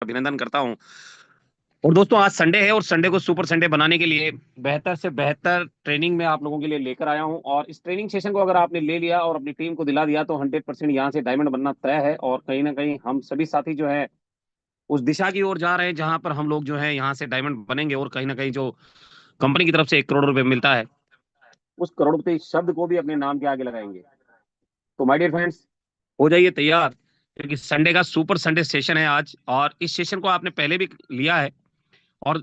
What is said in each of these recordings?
अभिनंदन करता हूं। और दोस्तों आज संडे है और संडे को सुपर संडे बनाने के लिए बेहतर से बेहतर ट्रेनिंग में आप लोगों के लिए लेकर आया हूं। और इस ट्रेनिंग सेशन को अगर आपने ले लिया और अपनी टीम को दिला दिया तो 100% यहाँ से डायमंड बनना तय है। और कहीं ना कहीं हम सभी साथी जो है उस दिशा की ओर जा रहे हैं जहां पर हम लोग जो है यहाँ से डायमंड बनेंगे। और कहीं ना कहीं जो कंपनी की तरफ से 1 करोड़ रुपए मिलता है उस करोड़ रुपए शब्द को भी अपने नाम के आगे लगाएंगे। तो माय डियर फ्रेंड्स, हो जाइए तैयार, क्योंकि संडे का सुपर संडे सेशन है आज। और इस सेशन को आपने पहले भी लिया है और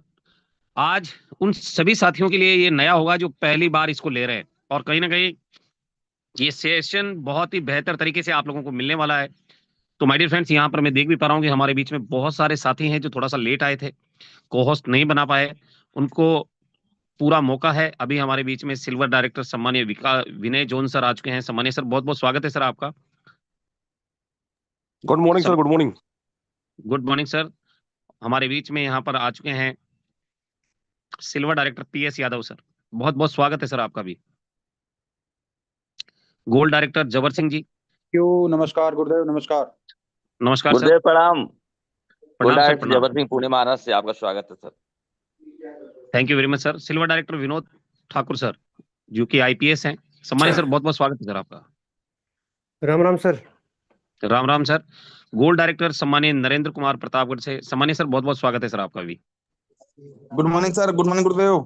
आज उन सभी साथियों के लिए ये नया होगा जो पहली बार इसको ले रहे हैं। और कहीं ना कहीं ये सेशन बहुत ही बेहतर तरीके से आप लोगों को मिलने वाला है। तो माय डियर फ्रेंड्स, यहाँ पर मैं देख भी पा रहा हूँ कि हमारे बीच में बहुत सारे साथी हैं जो थोड़ा सा लेट आए थे, को होस्ट नहीं बना पाए। उनको पूरा मौका है। अभी हमारे बीच में सिल्वर डायरेक्टर सम्मानीय विनय जोन सर आ चुके हैं। सम्मानीय सर, बहुत बहुत स्वागत है सर आपका। Good morning sir, good morning. Good morning sir. हमारे बीच में यहाँ पर आ चुके हैं silver director PS Yadav sir, बहुत बहुत स्वागत है सर आपका भी। गोल्ड डायरेक्टर जबर सिंह जी, क्यों, नमस्कार गुरुदेव, नमस्कार। नमस्कार सर। गुरुदेव प्रणाम। प्रणाम सर, डायरेक्टर प्रणाम। जबर सिंह पुणे महाराष्ट्र से आपका स्वागत है sir. Thank you very much sir. Silver director Vinod Thakur sir, जो कि IPS हैं। सम्मानीय सर, बहुत बहुत स्वागत है सर आपका। Ram Ram sir. Ram Ram sir. Gold director सम्मानीय नरेंद्र कुमार प्रतापगढ़ से, सम्मानीय सर बहुत बहुत स्वागत है सर आपका भी। Good morning sir, good morning गुरुदेव।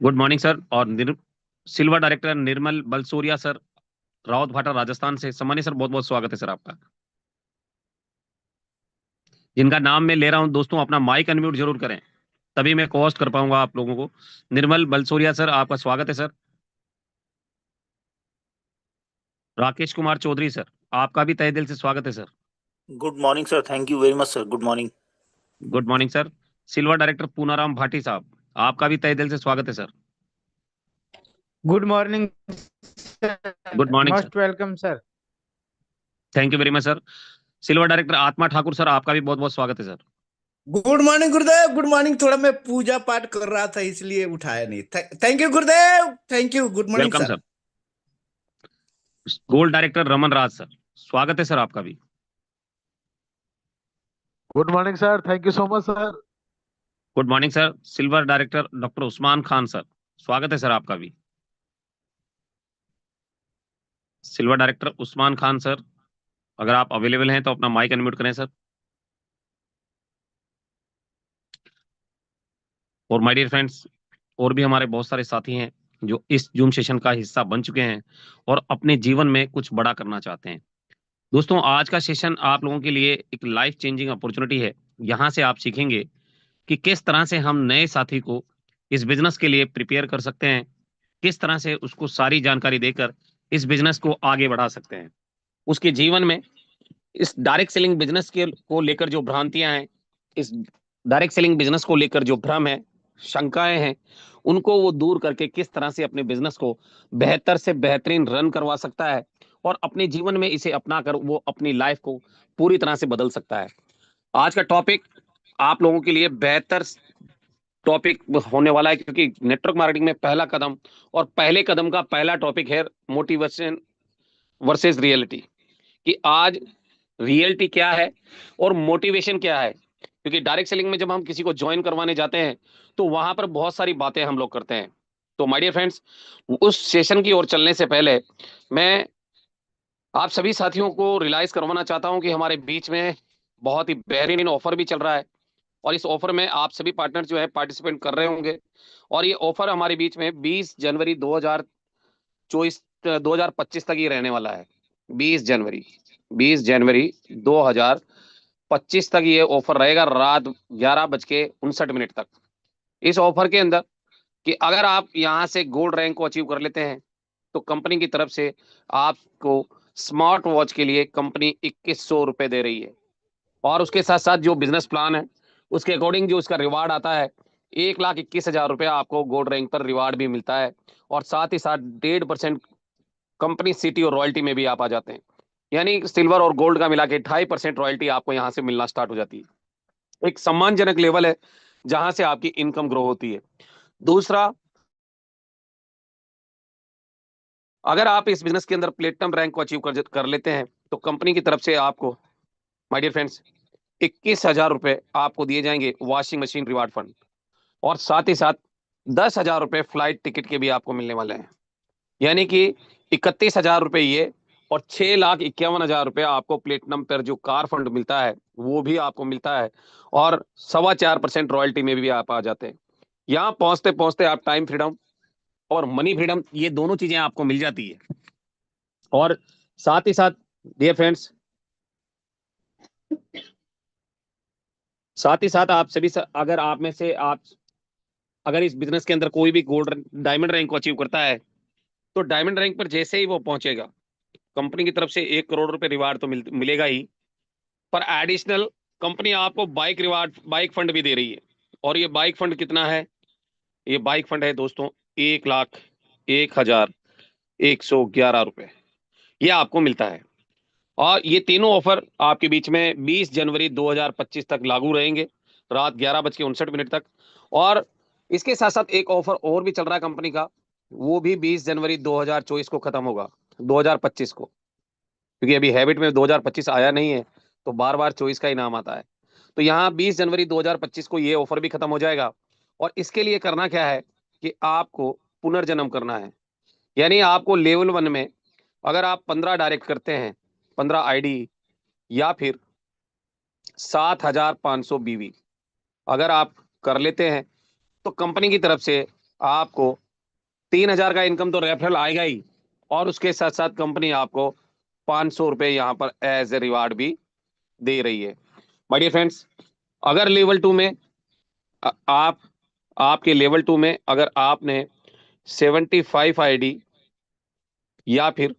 Good morning sir. और silver director Nirmal Balsoria sir, Rawat Bhata Rajasthan से, सम्मानीय सर बहुत बहुत स्वागत है सर आपका। जिनका नाम मैं ले रहा हूं दोस्तों, अपना माइक अनम्यूट जरूर करें, तभी मैं कोस्ट कर पाऊंगा आप लोगों को। निर्मल बलसोरिया सर, आपका स्वागत है सर। राकेश कुमार चौधरी सर, आपका भी तहे दिल से स्वागत है sir. Good morning sir, thank you very much sir, good morning. Good morning sir. Silver director Punaram Bhati साहब, आपका भी तहे दिल से स्वागत है sir. Good morning. Good morning most welcome sir. Thank you very much sir. Silver director आत्मा Thakur sir, आपका भी बहुत बहुत स्वागत है सर। गुड मॉर्निंग गुरुदेव, गुड मॉर्निंग। थोड़ा मैं पूजा पाठ कर रहा था इसलिए उठाया नहीं। Thank you Gurudev, thank you, good morning welcome sir. Gold director Raman Raj sir, स्वागत है सर आपका भी। Good morning sir, thank you so much sir. Good morning sir. Silver director doctor Usman Khan sir, स्वागत है सर आपका भी। Silver director Usman Khan sir, अगर आप अवेलेबल हैं तो अपना माइक अनम्यूट करें सर। और माय डियर फ्रेंड्स, और भी हमारे बहुत सारे साथी हैं जो इस जूम सेशन का हिस्सा बन चुके हैं और अपने जीवन में कुछ बड़ा करना चाहते हैं। दोस्तों आज का सेशन आप लोगों के लिए एक लाइफ चेंजिंग अपॉर्चुनिटी है। यहाँ से आप सीखेंगे कि किस तरह से हम नए साथी को इस बिजनेस के लिए प्रिपेयर कर सकते हैं, किस तरह से उसको सारी जानकारी देकर इस बिजनेस को आगे बढ़ा सकते हैं। उसके जीवन में इस डायरेक्ट सेलिंग बिजनेस के को लेकर जो भ्रांतियां हैं, इस डायरेक्ट सेलिंग बिजनेस को लेकर जो भ्रम है, शंकाएं हैं, उनको वो दूर करके किस तरह से अपने बिजनेस को बेहतर से बेहतरीन रन करवा सकता है और अपने जीवन में इसे अपनाकर वो अपनी लाइफ को पूरी तरह से बदल सकता है। आज का टॉपिक आप लोगों के लिए बेहतर टॉपिक होने वाला है, क्योंकि नेटवर्क मार्केटिंग में पहला कदम और पहले कदम का पहला टॉपिक है मोटिवेशन वर्सेस रियलिटी, कि आज रियलिटी क्या है और मोटिवेशन क्या है। क्योंकि डायरेक्ट सेलिंग में जब हम किसी को ज्वाइन करवाने जाते हैं तो वहां पर बहुत सारी बातें हम लोग करते हैं। तो माय डियर फ्रेंड्स, उस सेशन की ओर चलने से पहले मैं आप सभी साथियों को रियलाइज करवाना चाहता हूं कि हमारे बीच में बहुत ही बेहतरीन ऑफर भी चल रहा है और इस ऑफर में आप सभी पार्टनर जो है पार्टिसिपेट कर रहे होंगे। और ये ऑफर हमारे बीच में 20 जनवरी 2025 तक ही रहने वाला है। 20 जनवरी 2025 तक ये ऑफर रहेगा, रात 11:59 तक। इस ऑफर के अंदर कि अगर आप यहाँ से गोल्ड रैंक को अचीव कर लेते हैं तो कंपनी की तरफ से आपको स्मार्ट वॉच के लिए कंपनी 2100 रुपए दे रही है। और उसके साथ साथ जो बिजनेस प्लान है उसके अकॉर्डिंग जो उसका रिवार्ड आता है, 1,21,000 रुपया आपको गोल्ड रैंक पर रिवार्ड भी मिलता है। और साथ ही साथ 1.5% कंपनी सिटी और रॉयल्टी में भी आप आ जाते हैं, यानी सिल्वर और गोल्ड का मिला के 2.5% रॉयल्टी आपको यहाँ से मिलना स्टार्ट हो जाती है। एक सम्मानजनक लेवल है जहां से आपकी इनकम ग्रो होती है। दूसरा, अगर आप इस बिजनेस के अंदर प्लेटिनम रैंक को अचीव कर लेते हैं तो कंपनी की तरफ से आपको, माय डियर फ्रेंड्स, 21,000 रुपए आपको दिए जाएंगे वॉशिंग मशीन रिवार्ड फंड, और साथ ही साथ 10,000 रुपए फ्लाइट टिकट के भी आपको मिलने वाले हैं। यानी कि 31,000 रुपए ये, और 6,51,000 रुपए आपको प्लेटिनम पर जो कार फंड मिलता है वो भी आपको मिलता है, और 4.25% रॉयल्टी में भी आप आ जाते हैं। यहाँ पहुंचते पहुंचते आप टाइम फ्रीडम और मनी फ्रीडम, ये दोनों चीजें आपको मिल जाती है। और साथ ही साथ डियर फ्रेंड्स, साथ ही साथ आप सभी अगर आप में से आप अगर इस बिजनेस के अंदर कोई भी गोल्ड डायमंड रैंक को अचीव करता है, तो डायमंड रैंक पर जैसे ही वो पहुंचेगा, कंपनी की तरफ से 1 करोड़ रुपए रिवार्ड तो मिलेगा ही, पर एडिशनल कंपनी आपको बाइक रिवार्ड, बाइक फंड भी दे रही है। और ये बाइक फंड कितना है? ये बाइक फंड है दोस्तों 1,01,111 रुपए, ये आपको मिलता है। और ये तीनों ऑफर आपके बीच में 20 जनवरी 2025 तक लागू रहेंगे, रात 11:59 तक। और इसके साथ साथ एक ऑफर और भी चल रहा है कंपनी का, वो भी 20 जनवरी 2024 को खत्म होगा, 2025 को, क्योंकि अभी हैबिट में 2025 आया नहीं है, तो बार बार 24 का इनाम आता है। तो यहाँ 20 जनवरी 2025 को ये ऑफर भी खत्म हो जाएगा। और इसके लिए करना क्या है कि आपको पुनर्जन्म करना है। यानी आपको लेवल 1 में अगर आप 15 डायरेक्ट करते हैं, 15 आईडी या फिर 7,500 बीवी अगर आप कर लेते हैं, तो कंपनी की तरफ से आपको 3,000 का इनकम तो रेफरल आएगा ही, और उसके साथ साथ कंपनी आपको 500 रुपए यहाँ पर एज ए रिवार्ड भी दे रही है। माय डियर फ्रेंड्स, अगर लेवल 2 में आपके लेवल 2 में अगर आपने 75 आईडी या फिर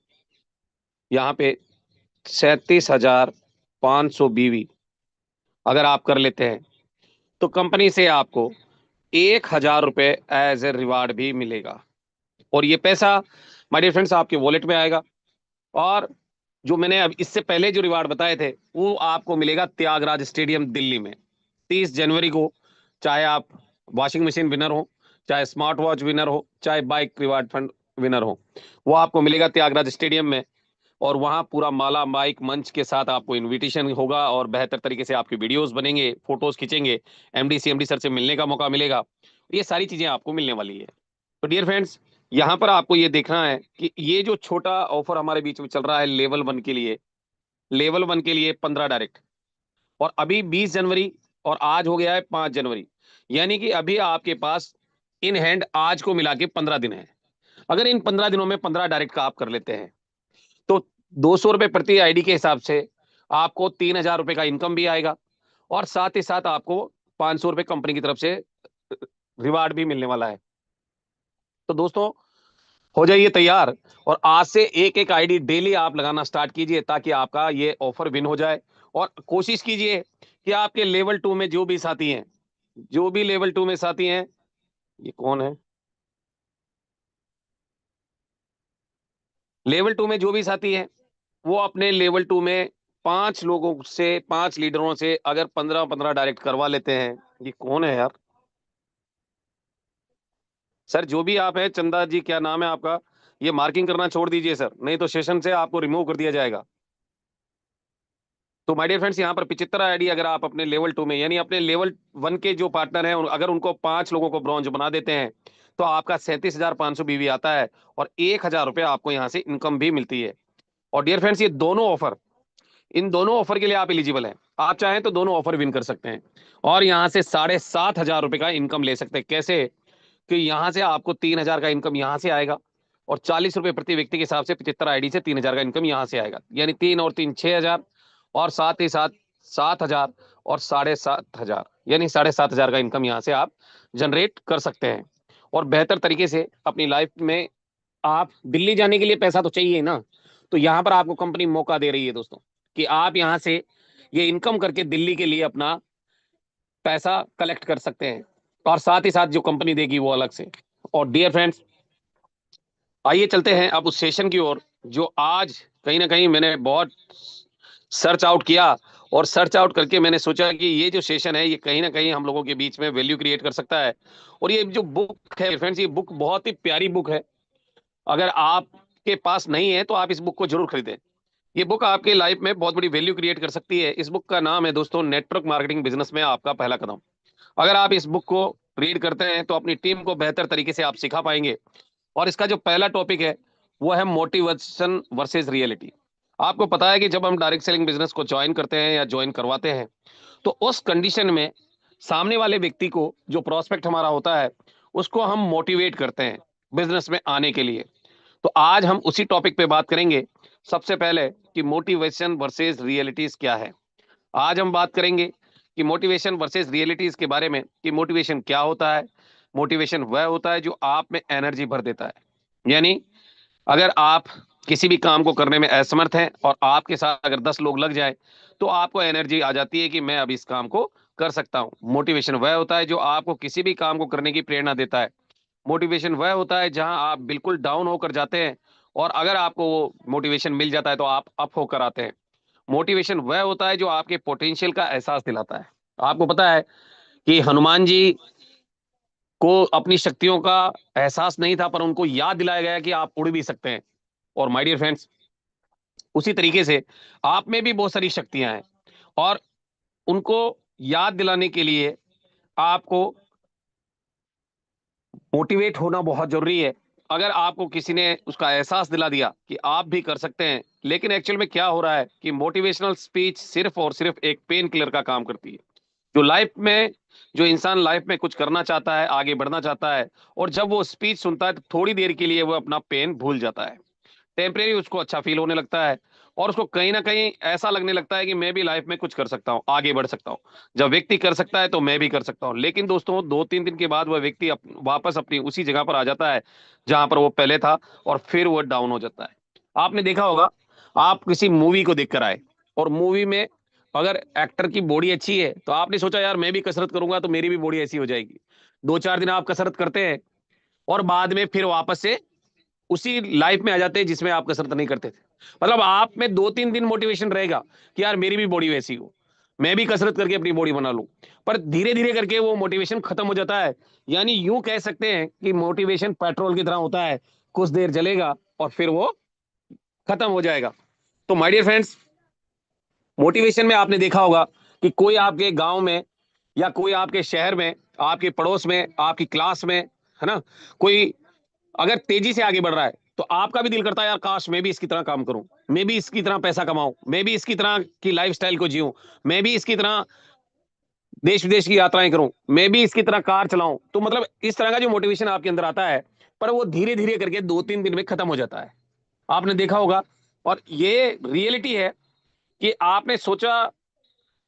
यहाँ पे 37,500 बीवी अगर आप कर लेते हैं, तो कंपनी से आपको 1,000 रुपए एज ए रिवार्ड भी मिलेगा। और ये पैसा माय डियर फ्रेंड्स आपके वॉलेट में आएगा। और जो मैंने अब इससे पहले जो रिवार्ड बताए थे, वो आपको मिलेगा त्यागराज स्टेडियम दिल्ली में 30 जनवरी को। चाहे आप वॉशिंग मशीन विनर हो, चाहे स्मार्ट वॉच विनर हो, चाहे बाइक रिवार्ड फंड विनर हो, वो आपको मिलेगा त्यागराज स्टेडियम में। और वहां पूरा माला माइक मंच के साथ आपको इनविटेशन होगा, और बेहतर तरीके से आपके वीडियोस बनेंगे, फोटोज खींचेंगे, एमडी सीएमडी सर से मिलने का मौका मिलेगा। ये सारी चीजें आपको मिलने वाली है। तो डियर फ्रेंड्स, यहाँ पर आपको ये देखना है कि ये जो छोटा ऑफर हमारे बीच में चल रहा है लेवल 1 के लिए, लेवल 1 के लिए 15 डायरेक्ट, और अभी 20 जनवरी और आज हो गया है 5 जनवरी, यानी कि अभी आपके पास इन हैंड आज को मिला के 15 दिन है। अगर इन 15 दिनों में 15 डायरेक्ट का आप कर लेते हैं, तो 200 रुपए प्रति आईडी के हिसाब से आपको 3,000 रुपए का इनकम भी आएगा, और साथ ही साथ आपको 500 रुपए कंपनी की तरफ से रिवार्ड भी मिलने वाला है। तो दोस्तों, हो जाइए तैयार, और आज से एक एक आईडी डेली आप लगाना स्टार्ट कीजिए, ताकि आपका ये ऑफर विन हो जाए। और कोशिश कीजिए कि आपके लेवल 2 में जो भी साथी हैं, जो भी लेवल 2 में साथी हैं, ये कौन है, लेवल 2 में जो भी साथी हैं, वो अपने लेवल 2 में 5 लोगों से, 5 लीडरों से अगर 15-15 डायरेक्ट करवा लेते हैं। ये कौन है यार? सर जो भी आप है, चंदा जी क्या नाम है आपका, ये मार्किंग करना छोड़ दीजिए सर, नहीं तो सेशन से आपको रिमूव कर दिया जाएगा। तो माय डियर फ्रेंड्स, यहाँ पर 75 आईडी अगर आप अपने लेवल 2 में, यानी अपने लेवल 1 के जो पार्टनर हैं, अगर उनको 5 लोगों को ब्रॉन्ज बना देते हैं, तो आपका 37,500 बीवी आता है, और 1,000 रुपए आपको यहाँ से इनकम भी मिलती है। और डियर फ्रेंड्स, ये दोनों ऑफर, इन दोनों ऑफर के लिए आप एलिजिबल हैं। आप चाहें तो दोनों ऑफर विन कर सकते हैं, और यहाँ से 7,500 रुपए का इनकम ले सकते हैं। कैसे? कि यहाँ से आपको 3,000 का इनकम यहाँ से आएगा, और 40 रुपए प्रति व्यक्ति के हिसाब से 75 आईडी से 3,000 का इनकम यहाँ से आएगा, यानी 3 और 3 6,000, और साथ ही साथ 7,000 और 7,500, यानी 7,500 का इनकम यहाँ से आप जनरेट कर सकते हैं। और बेहतर तरीके से अपनी लाइफ में, आप दिल्ली जाने के लिए पैसा तो चाहिए ना, तो यहाँ पर आपको कंपनी मौका दे रही है दोस्तों, कि आप यहाँ से ये इनकम करके दिल्ली के लिए अपना पैसा कलेक्ट कर सकते हैं, और साथ ही साथ जो कंपनी देगी वो अलग से। और डियर फ्रेंड्स, आइए चलते हैं अब उस सेशन की ओर, जो आज कहीं ना कहीं मैंने बहुत सर्च आउट किया, और सर्च आउट करके मैंने सोचा कि ये जो सेशन है, ये कहीं ना कहीं हम लोगों के बीच में वैल्यू क्रिएट कर सकता है। और ये जो बुक है फ्रेंड्स, ये बुक बहुत ही प्यारी बुक है। अगर आपके पास नहीं है तो आप इस बुक को जरूर खरीदें। ये बुक आपके लाइफ में बहुत बड़ी वैल्यू क्रिएट कर सकती है। इस बुक का नाम है दोस्तों नेटवर्क मार्केटिंग बिजनेस में आपका पहला कदम। अगर आप इस बुक को रीड करते हैं तो अपनी टीम को बेहतर तरीके से आप सिखा पाएंगे। और इसका जो पहला टॉपिक है वो है मोटिवेशन वर्सेस रियलिटी। आपको पता है कि जब हम डायरेक्ट सेलिंग बिजनेस को ज्वाइन करते हैं या ज्वाइन करवाते हैं तो उस कंडीशन में सामने वाले व्यक्ति को, जो प्रोस्पेक्ट हमारा होता है, उसको हम मोटिवेट करते हैं बिजनेस में आने के लिए। तो आज हम उसी टॉपिक पे बात करेंगे। सबसे पहले कि मोटिवेशन वर्सेस रियलिटीज क्या है। आज हम बात करेंगे कि मोटिवेशन वर्सेस रियलिटीज के बारे में, कि मोटिवेशन क्या होता है। मोटिवेशन वह होता है जो आप में एनर्जी भर देता है। यानी अगर आप किसी भी काम को करने में असमर्थ हैं और आपके साथ अगर 10 लोग लग जाए तो आपको एनर्जी आ जाती है कि मैं अब इस काम को कर सकता हूं। मोटिवेशन वह होता है जो आपको किसी भी काम को करने की प्रेरणा देता है। मोटिवेशन वह होता है जहां आप बिल्कुल डाउन होकर जाते हैं और अगर आपको वो मोटिवेशन मिल जाता है तो आप अप होकर आते हैं। मोटिवेशन वह होता है जो आपके पोटेंशियल का एहसास दिलाता है। आपको पता है कि हनुमान जी को अपनी शक्तियों का एहसास नहीं था, पर उनको याद दिलाया गया कि आप उड़ भी सकते हैं। और माय डियर फ्रेंड्स, उसी तरीके से आप में भी बहुत सारी शक्तियां हैं और उनको याद दिलाने के लिए आपको मोटिवेट होना बहुत जरूरी है। अगर आपको किसी ने उसका एहसास दिला दिया कि आप भी कर सकते हैं, लेकिन एक्चुअल में क्या हो रहा है कि मोटिवेशनल स्पीच सिर्फ और सिर्फ एक पेन किलर का काम करती है। जो लाइफ में, जो इंसान लाइफ में कुछ करना चाहता है, आगे बढ़ना चाहता है, और जब वो स्पीच सुनता है तो थोड़ी देर के लिए वो अपना पेन भूल जाता है। टेम्परेरी उसको अच्छा फील होने लगता है और उसको कहीं ना कहीं ऐसा लगने लगता है कि मैं भी लाइफ में कुछ कर सकता हूँ, आगे बढ़ सकता हूँ। जब व्यक्ति कर सकता है तो मैं भी कर सकता हूँ। लेकिन दोस्तों 2-3 दिन के बाद वह व्यक्ति वापस अपनी उसी जगह पर आ जाता है जहां पर वो पहले था और फिर वो डाउन हो जाता है। आपने देखा होगा, आप किसी मूवी को देखकर आए और मूवी में अगर एक्टर की बॉडी अच्छी है तो आपने सोचा यार मैं भी कसरत करूंगा तो मेरी भी बॉडी ऐसी हो जाएगी। 2-4 दिन आप कसरत करते हैं और बाद में फिर वापस से उसी लाइफ में आ जाते हैं जिसमें आप कसरत नहीं करते थे। मतलब आप में 2-3 दिन मोटिवेशन रहेगा कि यार मेरी भी बॉडी वैसी हो, मैं भी कसरत करके अपनी बॉडी बना लूं। पर धीरे धीरे करके वो मोटिवेशन खत्म हो जाता है। यानी यूं कह सकते हैं कि मोटिवेशन पेट्रोल की तरह होता है, कुछ देर जलेगा और फिर वो खत्म हो जाएगा। तो माय डियर फ्रेंड्स, मोटिवेशन में आपने देखा होगा कि कोई आपके गांव में या कोई आपके शहर में, आपके पड़ोस में, आपकी क्लास में, है ना, कोई अगर तेजी से आगे बढ़ रहा है तो आपका भी दिल करता है यार काश मैं भी इसकी तरह काम करूं, मैं भी इसकी तरह पैसा कमाऊं, मैं भी इसकी तरह की लाइफस्टाइल को जीऊं, मैं भी इसकी तरह देश विदेश की यात्राएं करूं, मैं भी इसकी तरह कार चलाऊं। तो मतलब इस तरह का जो मोटिवेशन आपके अंदर आता है, पर वो धीरे धीरे करके 2-3 दिन में खत्म हो जाता है। आपने देखा होगा। और ये रियलिटी है कि आपने सोचा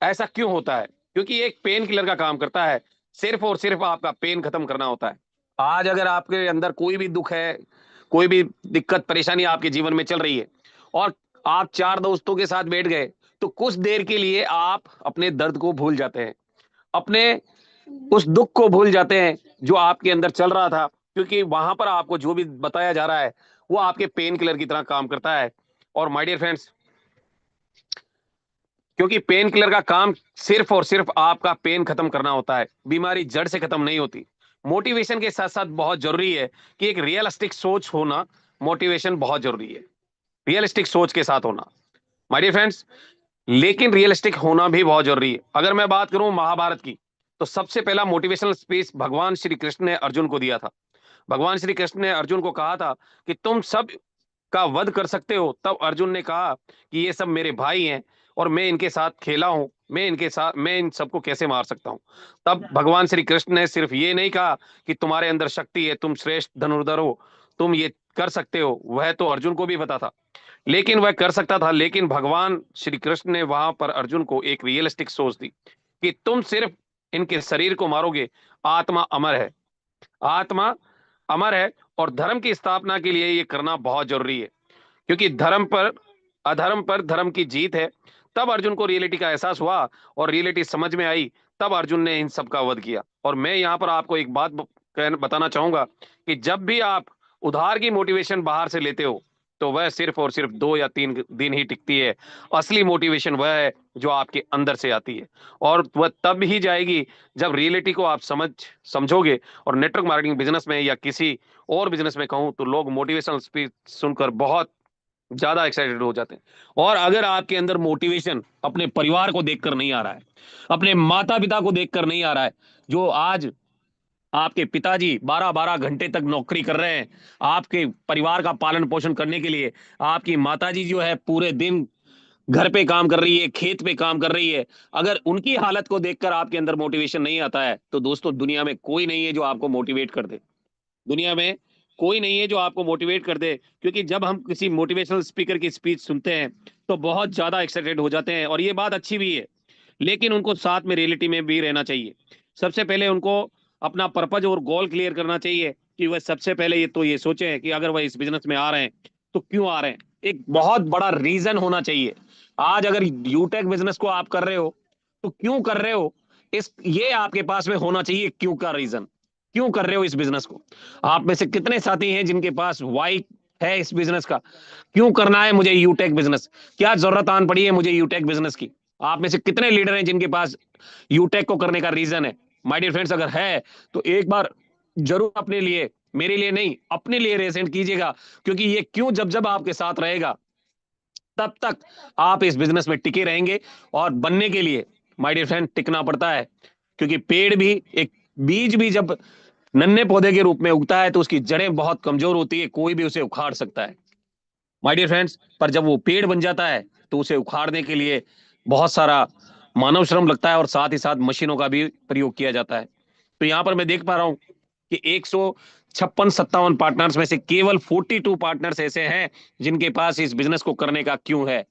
ऐसा क्यों होता है, क्योंकि ये एक पेन किलर का काम करता है। सिर्फ और सिर्फ आपका पेन खत्म करना होता है। आज अगर आपके अंदर कोई भी दुख है, कोई भी दिक्कत परेशानी आपके जीवन में चल रही है और आप 4 दोस्तों के साथ बैठ गए तो कुछ देर के लिए आप अपने दर्द को भूल जाते हैं, अपने उस दुख को भूल जाते हैं जो आपके अंदर चल रहा था, क्योंकि वहां पर आपको जो भी बताया जा रहा है वो आपके पेन किलर की तरह काम करता है। और माय डियर फ्रेंड्स, क्योंकि पेन किलर का काम सिर्फ और सिर्फ आपका पेन खत्म करना होता है, बीमारी जड़ से खत्म नहीं होती। मोटिवेशन के साथ साथ बहुत जरूरी है कि एक रियलिस्टिक सोच होना, मोटिवेशन बहुत जरूरी है, रियलिस्टिक सोच के साथ होना माय डियर फ्रेंड्स। लेकिन रियलिस्टिक होना भी बहुत जरूरी है। अगर मैं बात करूं महाभारत की, तो सबसे पहला मोटिवेशनल स्पीच भगवान श्री कृष्ण ने अर्जुन को दिया था। भगवान श्री कृष्ण ने अर्जुन को कहा था कि तुम सब का वध कर सकते हो। तब अर्जुन ने कहा कि ये सब मेरे भाई हैं और मैं इनके साथ खेला हूं, मैं इन सबको कैसे मार सकता हूं। तब भगवान श्री कृष्ण ने सिर्फ ये नहीं कहा कि तुम्हारे अंदर शक्ति है, तुम श्रेष्ठ धनुर्धर हो, तुम ये कर सकते हो, वह तो अर्जुन को भी पता था, लेकिन वह कर सकता था। लेकिन भगवान श्री कृष्ण ने वहां पर अर्जुन को एक रियलिस्टिक सोच दी कि तुम सिर्फ इनके शरीर को मारोगे, आत्मा अमर है, आत्मा अमर है और धर्म की स्थापना के लिए ये करना बहुत जरूरी है, क्योंकि धर्म पर अधर्म पर धर्म की जीत है। तब अर्जुन को रियलिटी का एहसास हुआ और रियलिटी समझ में आई, तब अर्जुन ने इन सब का वध किया। और मैं यहाँ पर आपको एक बात बताना चाहूंगा कि जब भी आप उधार की मोटिवेशन बाहर से लेते हो तो वह सिर्फ और सिर्फ 2 या 3 दिन ही टिकती है। असली मोटिवेशन वह है जो आपके अंदर से आती है और वह तब ही जाएगी जब रियलिटी को आप समझोगे। और नेटवर्क मार्केटिंग बिजनेस में या किसी और बिजनेस में कहूं तो लोग मोटिवेशनल स्पीच सुनकर बहुत ज्यादा एक्साइटेड हो जाते हैं। और अगर आपके अंदर मोटिवेशन अपने परिवार को देखकर नहीं आ रहा है, अपने माता पिता को देखकर नहीं आ रहा है, जो आज आपके पिताजी 12-12 घंटे तक नौकरी कर रहे हैं आपके परिवार का पालन पोषण करने के लिए, आपकी माताजी जो है पूरे दिन घर पे काम कर रही है, खेत पे काम कर रही है, अगर उनकी हालत को देखकर आपके अंदर मोटिवेशन नहीं आता है, तो दोस्तों दुनिया में कोई नहीं है जो आपको मोटिवेट कर दे। दुनिया में कोई नहीं है जो आपको मोटिवेट कर दे, क्योंकि जब हम किसी मोटिवेशनल स्पीकर की स्पीच सुनते हैं तो बहुत ज्यादा एक्साइटेड हो जाते हैं, और ये बात अच्छी भी है, लेकिन उनको साथ में रियलिटी में भी रहना चाहिए। सबसे पहले उनको अपना पर्पज और गोल क्लियर करना चाहिए कि वह सबसे पहले ये सोचे कि अगर वह इस बिजनेस में आ रहे हैं तो क्यों आ रहे हैं। एक बहुत बड़ा रीजन होना चाहिए। आज अगर यूटेक बिजनेस को आप कर रहे हो तो क्यों कर रहे हो, ये आपके पास में होना चाहिए क्यों का रीजन। क्यों कर रहे हो इस बिजनेस को। आप में से कितने साथी हैं जिनके पास वाई है इस बिजनेस का, क्यों करना है मुझे यूटेक बिजनेस, क्या जरूरत आन पड़ी है मुझे यूटेक बिजनेस की। आप में से कितने लीडर हैं जिनके पास यूटेक को करने का रीजन है। माय डियर फ्रेंड्स, अगर है तो एक बार जरूर अपने लिए, मेरे लिए नहीं, अपने लिए रेसेंट कीजिएगा, क्योंकि ये क्यों जब जब आपके साथ रहेगा तब तक आप इस बिजनेस में टिके रहेंगे। और बनने के लिए माय डियर फ्रेंड टिकना पड़ता है, क्योंकि पेड़ भी, एक बीज भी जब नन्हे पौधे के रूप में उगता है तो उसकी जड़ें बहुत कमजोर होती है, कोई भी उसे उखाड़ सकता है माय डियर फ्रेंड्स। पर जब वो पेड़ बन जाता है तो उसे उखाड़ने के लिए बहुत सारा मानव श्रम लगता है, और साथ ही साथ मशीनों का भी प्रयोग किया जाता है। तो यहां पर मैं देख पा रहा हूं कि 156-57 पार्टनर्स में से केवल 42 पार्टनर्स ऐसे हैं जिनके पास इस बिजनेस को करने का क्यों है,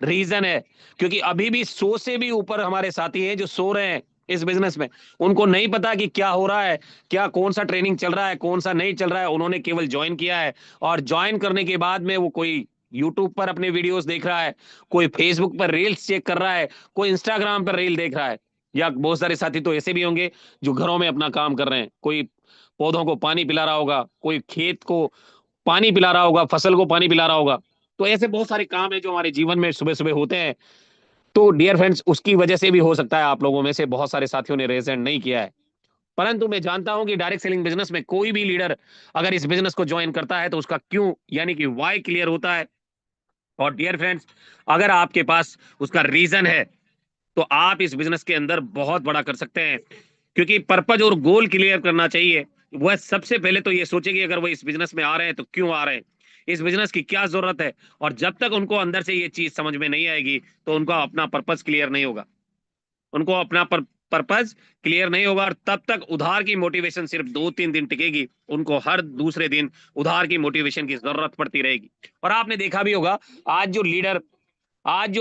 रीजन है। क्योंकि अभी भी 100 से भी ऊपर हमारे साथी हैं जो सो रहे हैं इस बिजनेस में। उनको नहीं पता कि क्या हो रहा है, क्या कौन सा ट्रेनिंग चल रहा है, कौन सा नहीं चल रहा है। उन्होंने केवल ज्वाइन किया है, और ज्वाइन करने के बाद में वो कोई यूट्यूब पर अपने वीडियोस देख रहा है, कोई फेसबुक पर रील्स चेक कर रहा है, कोई इंस्टाग्राम पर रील देख रहा है। या बहुत सारे साथी तो ऐसे भी होंगे जो घरों में अपना काम कर रहे हैं, कोई पौधों को पानी पिला रहा होगा, कोई खेत को पानी पिला रहा होगा, फसल को पानी पिला रहा होगा। तो ऐसे बहुत सारे काम है जो हमारे जीवन में सुबह सुबह होते हैं। तो डियर फ्रेंड्स, उसकी वजह से भी हो सकता है आप लोगों में से बहुत सारे साथियों ने रेजेंट नहीं किया है, परंतु मैं जानता हूं कि डायरेक्ट सेलिंग बिजनेस में कोई भी लीडर अगर इस बिजनेस को ज्वाइन करता है तो उसका क्यों यानी कि वाई क्लियर होता है। और डियर फ्रेंड्स, अगर आपके पास उसका रीजन है तो आप इस बिजनेस के अंदर बहुत बड़ा कर सकते हैं, क्योंकि पर्पज और गोल क्लियर करना चाहिए। वह सबसे पहले तो ये सोचे कि अगर वो इस बिजनेस में आ रहे हैं तो क्यों आ रहे हैं, इस बिजनेस की क्या जरूरत है। और जब तक उनको अंदर से ये चीज समझ में नहीं आएगी तो उनका अपना पर्पज क्लियर नहीं होगा, उनको अपना पर्पज क्लियर नहीं होगा। और तब तक उधार की मोटिवेशन सिर्फ 2-3 दिन टिकेगी, उनको हर दूसरे दिन उधार की मोटिवेशन की जरूरत पड़ती रहेगी। और आपने देखा भी होगा आज जो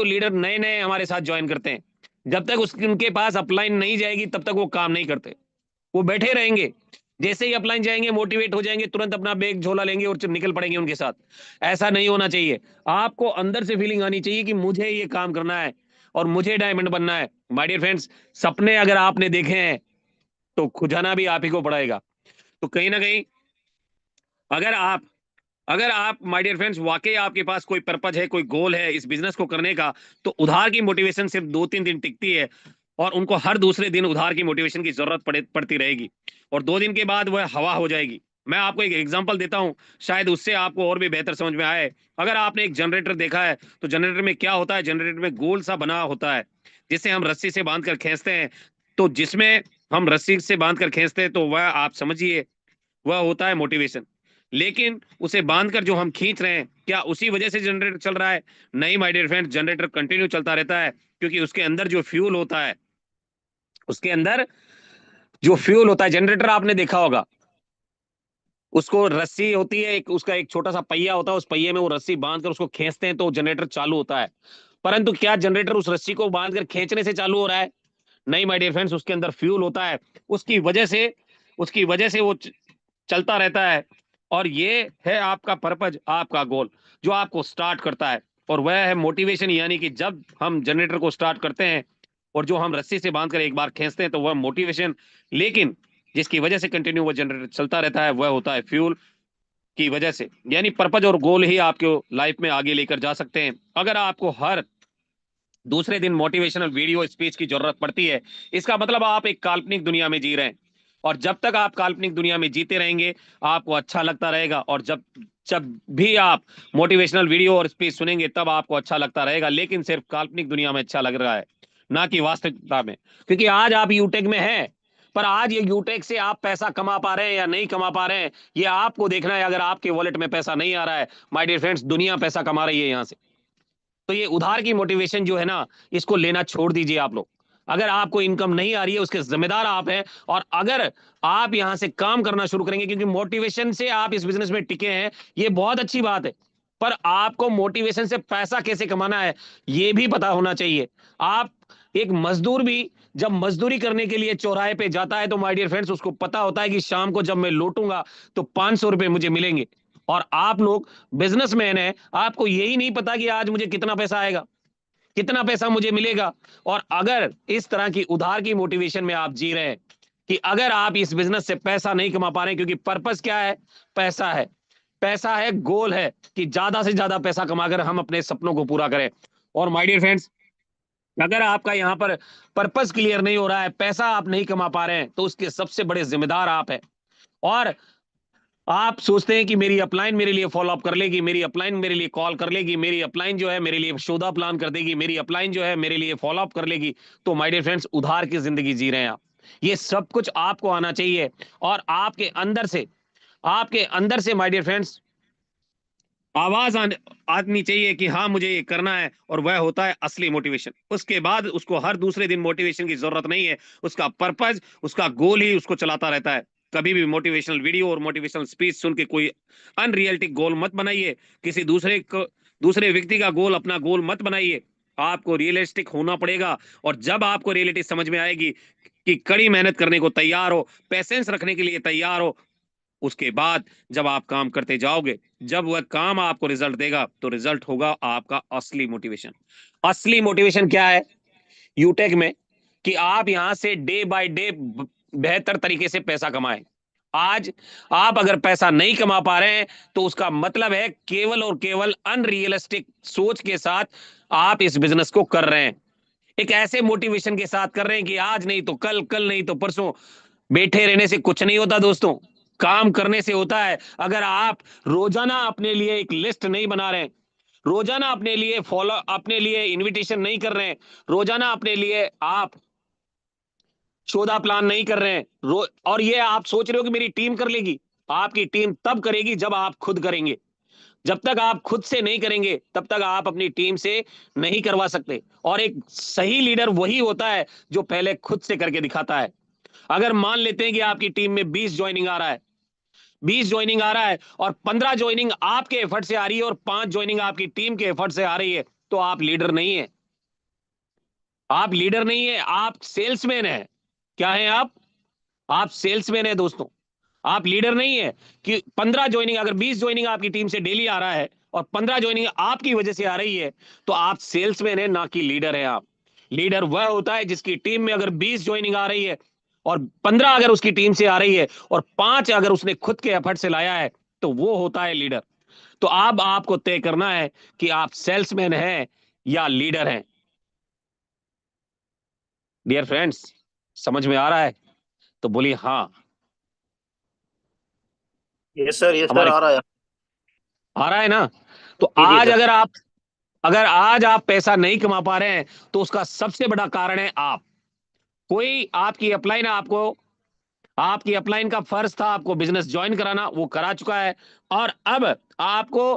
लीडर नए नए हमारे साथ ज्वाइन करते हैं, जब तक उनके पास अपलाइन नहीं जाएगी तब तक वो काम नहीं करते, वो बैठे रहेंगे। जैसे ही अपलाइन जाएंगे मोटिवेट हो जाएंगे, तुरंत अपना बैग झोला लेंगे और निकल पड़ेंगे उनके साथ। ऐसा नहीं होना चाहिए। आपको अंदर से फीलिंग आनी चाहिए कि मुझे ये काम करना है और मुझे डायमंड बनना है। माय डियर फ्रेंड्स, सपने अगर आपने देखे हैं तो खुजाना भी आप ही को पड़ेगा। तो कहीं ना कहीं अगर आप माय डियर फ्रेंड्स वाकई आपके पास कोई पर्पज है, कोई गोल है इस बिजनेस को करने का, तो उधार की मोटिवेशन सिर्फ 2-3 दिन टिकती है, और उनको हर दूसरे दिन उधार की मोटिवेशन की जरूरत पड़ती रहेगी, और 2 दिन के बाद वह हवा हो जाएगी। मैं आपको एक एग्जांपल देता हूं, शायद उससे आपको और भी बेहतर समझ में आए। अगर आपने एक जनरेटर देखा है तो जनरेटर में क्या होता है, जनरेटर में गोल सा बना होता है जिसे हम रस्सी से बांध कर खींचते हैं। तो जिसमें हम रस्सी से बांध कर खींचते हैं तो वह आप समझिए वह होता है मोटिवेशन। लेकिन उसे बांधकर जो हम खींच रहे हैं, क्या उसी वजह से जनरेटर चल रहा है? नहीं my dear friends, generator continue चलता रहता है, क्योंकि उसके अंदर जो फ्यूल होता है, जनरेटर आपने देखा होगा, उसको रस्सी होती है, उसका एक छोटा सा पहिया होता है, उस पहिए में वो रस्सी बांधकर उसको खींचते हैं तो जनरेटर चालू होता है। परंतु क्या जनरेटर उस रस्सी को बांधकर खींचने से चालू हो रहा है? नहीं माय डियर फ्रेंड्स, उसके अंदर फ्यूल होता है, उसकी वजह से वो चलता रहता है। और ये है आपका पर्पज, आपका गोल जो आपको स्टार्ट करता है, और वह है मोटिवेशन। यानी कि जब हम जनरेटर को स्टार्ट करते हैं और जो हम रस्सी से बांधकर एक बार खींचते हैं तो वह मोटिवेशन, लेकिन जिसकी वजह से कंटिन्यू वह जनरेटर चलता रहता है वह होता है फ्यूल की वजह से। यानी पर्पज और गोल ही आपको लाइफ में आगे लेकर जा सकते हैं। अगर आपको हर दूसरे दिन मोटिवेशनल वीडियो स्पीच की जरूरत पड़ती है, इसका मतलब आप एक काल्पनिक दुनिया में जी रहे हैं, और जब तक आप काल्पनिक दुनिया में जीते रहेंगे आपको अच्छा लगता रहेगा, और जब जब भी आप मोटिवेशनल वीडियो और स्पीच सुनेंगे तब आपको अच्छा लगता रहेगा, लेकिन सिर्फ काल्पनिक दुनिया में अच्छा लग रहा है, ना कि वास्तविकता में। क्योंकि आज आप यूटेक में हैं, पर आज ये यूटेक से आप पैसा कमा पा रहे हैं या नहीं कमा पा रहे हैं ये आपको देखना है। अगर आपके वॉलेट में पैसा नहीं आ रहा है, माय डियर फ्रेंड्स, दुनिया पैसा कमा रही है यहां से। तो ये उधार की मोटिवेशन जो है ना, इसको लेना छोड़ दीजिए आप लोग। अगर आपको इनकम नहीं आ रही है उसके जिम्मेदार आप हैं, और अगर आप यहां से काम करना शुरू करेंगे, क्योंकि मोटिवेशन से आप इस बिजनेस में टिके हैं, ये बहुत अच्छी बात है, पर आपको मोटिवेशन से पैसा कैसे कमाना है ये भी पता होना चाहिए। आप एक मजदूर भी जब मजदूरी करने के लिए चौराहे पे जाता है तो माय डियर फ्रेंड्स उसको पता होता है कि शाम को जब मैं लौटूंगा तो 500 रुपए मुझे मिलेंगे। और आप लोग बिजनेसमैन हैं, आपको यही नहीं पता कि आज मुझे कितना पैसा आएगा, कितना पैसा मुझे मिलेगा। और अगर इस तरह की उधार की मोटिवेशन में आप जी रहे हैं कि अगर आप इस बिजनेस से पैसा नहीं कमा पा रहे हैं, क्योंकि पर्पस क्या है, पैसा है, पैसा है, गोल है कि ज्यादा से ज्यादा पैसा कमाकर हम अपने सपनों को पूरा करें। और माय डियर फ्रेंड्स, अगर आपका यहां पर पर्पस क्लियर नहीं हो रहा है, पैसा आप नहीं कमा पा रहे हैं, तो उसके सबसे बड़े जिम्मेदार आप हैं। और आप सोचते हैं कि मेरी अपलाइन मेरे लिए फॉलो अप कर लेगी, मेरी अपलाइन मेरे लिए कॉल कर लेगी, मेरी अपलाइन जो है मेरे लिए सौदा प्लान कर देगी, मेरी अपलाइन जो है मेरे लिए फॉलो अप कर लेगी। तो माय डियर फ्रेंड्स, उधार की जिंदगी जी रहे हैं आप। ये सब कुछ आपको आना चाहिए, और आपके अंदर से माय डियर फ्रेंड्स आवाज आनी चाहिए कि हाँ मुझे ये करना है, और वह होता है असली मोटिवेशन। उसके बाद उसको हर दूसरे दिन मोटिवेशन की जरूरत नहीं है, उसका पर्पस, उसका गोल ही उसको चलाता रहता है। कभी भी मोटिवेशनल वीडियो और मोटिवेशनल स्पीच सुन के कोई अनरियलिस्टिक गोल मत बनाइए, किसी दूसरे व्यक्ति का गोल अपना गोल मत बनाइए। आपको रियलिस्टिक होना पड़ेगा, और जब आपको रियलिटी समझ में आएगी कि कड़ी मेहनत करने को तैयार हो, पेशेंस रखने के लिए तैयार हो, उसके बाद जब आप काम करते जाओगे, जब वह काम आपको रिजल्ट देगा, तो रिजल्ट होगा आपका असली मोटिवेशन। असली मोटिवेशन क्या है यूटेक में, कि आप यहां से डे बाय डे बेहतर तरीके से पैसा कमाएं। आज आप अगर पैसा नहीं कमा पा रहे हैं तो उसका मतलब है केवल और केवल अनरियलिस्टिक सोच के साथ आप इस बिजनेस को कर रहे हैं, एक ऐसे मोटिवेशन के साथ कर रहे हैं कि आज नहीं तो कल, कल नहीं तो परसों। बैठे रहने से कुछ नहीं होता दोस्तों, काम करने से होता है। अगर आप रोजाना अपने लिए एक लिस्ट नहीं बना रहे हैं, रोजाना अपने लिए इनविटेशन नहीं कर रहे हैं, रोजाना अपने लिए आप सौदा प्लान नहीं कर रहे हैं, और ये आप सोच रहे हो कि मेरी टीम कर लेगी, आपकी टीम तब करेगी जब आप खुद करेंगे। जब तक आप खुद से नहीं करेंगे तब तक आप अपनी टीम से नहीं करवा सकते। और एक सही लीडर वही होता है जो पहले खुद से करके दिखाता है। अगर मान लेते हैं कि आपकी टीम में 20 ज्वाइनिंग आ रहा है, 20 ज्वाइनिंग आ रहा है, और 15 ज्वाइनिंग आपके एफर्ट से आ रही है, और 5 ज्वाइनिंग आपकी टीम के एफर्ट से आ रही है, तो आप लीडर नहीं है। आप लीडर नहीं है, आप सेल्समैन है। क्या है आप सेल्समैन है दोस्तों, आप लीडर नहीं है। कि 15 ज्वाइनिंग, अगर 20 ज्वाइनिंग आपकी टीम से डेली आ रहा है और 15 ज्वाइनिंग आपकी वजह से आ रही है, तो आप सेल्समैन है, ना कि लीडर है। आप लीडर वह होता है जिसकी टीम में अगर 20 ज्वाइनिंग आ रही है और 15 अगर उसकी टीम से आ रही है और 5 अगर उसने खुद के एफर्ट से लाया है, तो वो होता है लीडर। तो अब आपको तय करना है कि आप सेल्समैन हैं या लीडर हैं। डियर फ्रेंड्स, समझ में आ रहा है तो बोलिए हाँ। यस सर हमारे आ रहा है। आ रहा है ना। तो जी आज सर। अगर आज आप पैसा नहीं कमा पा रहे हैं तो उसका सबसे बड़ा कारण है आप। कोई आपकी अपलाइन आपकी अपलाइन का फर्ज था आपको बिजनेस ज्वाइन कराना, वो करा चुका है। और अब आपको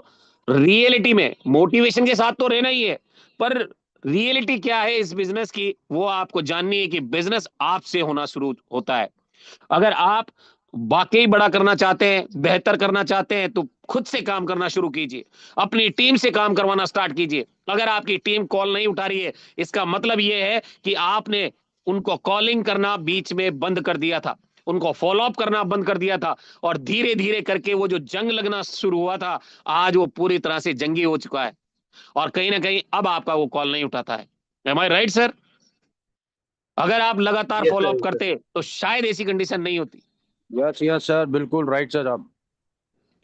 रियलिटी में मोटिवेशन के साथ तो रहना ही है, पर रियलिटी क्या है इस बिजनेस की वो आपको जाननी है, कि बिजनेस आपसे होना शुरू होता है। अगर आप वाकई बड़ा करना चाहते हैं, बेहतर करना चाहते हैं, तो खुद से काम करना शुरू कीजिए, अपनी टीम से काम करवाना स्टार्ट कीजिए। अगर आपकी टीम कॉल नहीं उठा रही है, इसका मतलब यह है कि आपने उनको कॉलिंग करना बीच में बंद कर दिया था, उनको फॉलो अप करना बंद कर दिया था, और धीरे धीरे करके वो जो जंग लगना शुरू हुआ था, आज वो पूरी तरह से जंगी हो चुका है, और कहीं ना कहीं अब आपका वो कॉल नहीं उठाता है। एम आई राइट सर? अगर आप लगातार Yes, फॉलो sir. अप करते तो शायद ऐसी कंडीशन नहीं होती, यस यस सर, बिल्कुल राइट सर आप।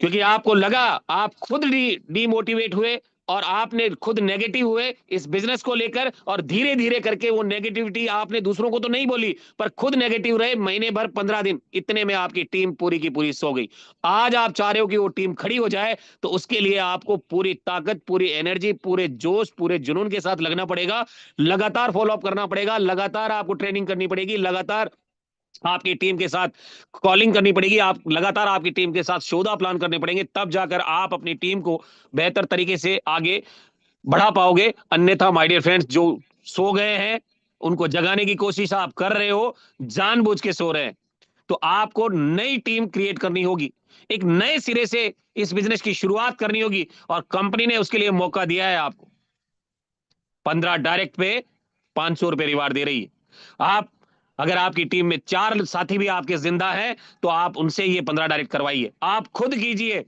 क्योंकि आपको लगा, आप खुद डीमोटिवेट हुए, और आपने खुद नेगेटिव हुए इस बिजनेस को लेकर, और धीरे धीरे करके वो नेगेटिविटी आपने दूसरों को तो नहीं बोली, पर खुद नेगेटिव रहे महीने भर 15 दिन, इतने में आपकी टीम पूरी की पूरी सो गई। आज आप चाह रहे हो कि वो टीम खड़ी हो जाए, तो उसके लिए आपको पूरी ताकत, पूरी एनर्जी, पूरे जोश, पूरे जुनून के साथ लगना पड़ेगा, लगातार फॉलोअप करना पड़ेगा, लगातार आपको ट्रेनिंग करनी पड़ेगी, लगातार आपकी टीम के साथ कॉलिंग करनी पड़ेगी, आप लगातार आपकी टीम के साथ सौदा प्लान करने पड़ेंगे, तब जाकर आप अपनी टीम को बेहतर तरीके से आगे बढ़ा पाओगे। अन्यथा माय डियर फ्रेंड्स, जो सो गए हैं उनको जगाने की कोशिश आप कर रहे हो, जानबूझ के सो रहे हैं। तो आपको नई टीम क्रिएट करनी होगी, एक नए सिरे से इस बिजनेस की शुरुआत करनी होगी, और कंपनी ने उसके लिए मौका दिया है आपको। 15 डायरेक्ट पे 500 रुपए रिवार्ड दे रही है। आप, अगर आपकी टीम में 4 साथी भी आपके जिंदा हैं, तो आप उनसे ये 15 डायरेक्ट करवाइए, आप खुद कीजिए,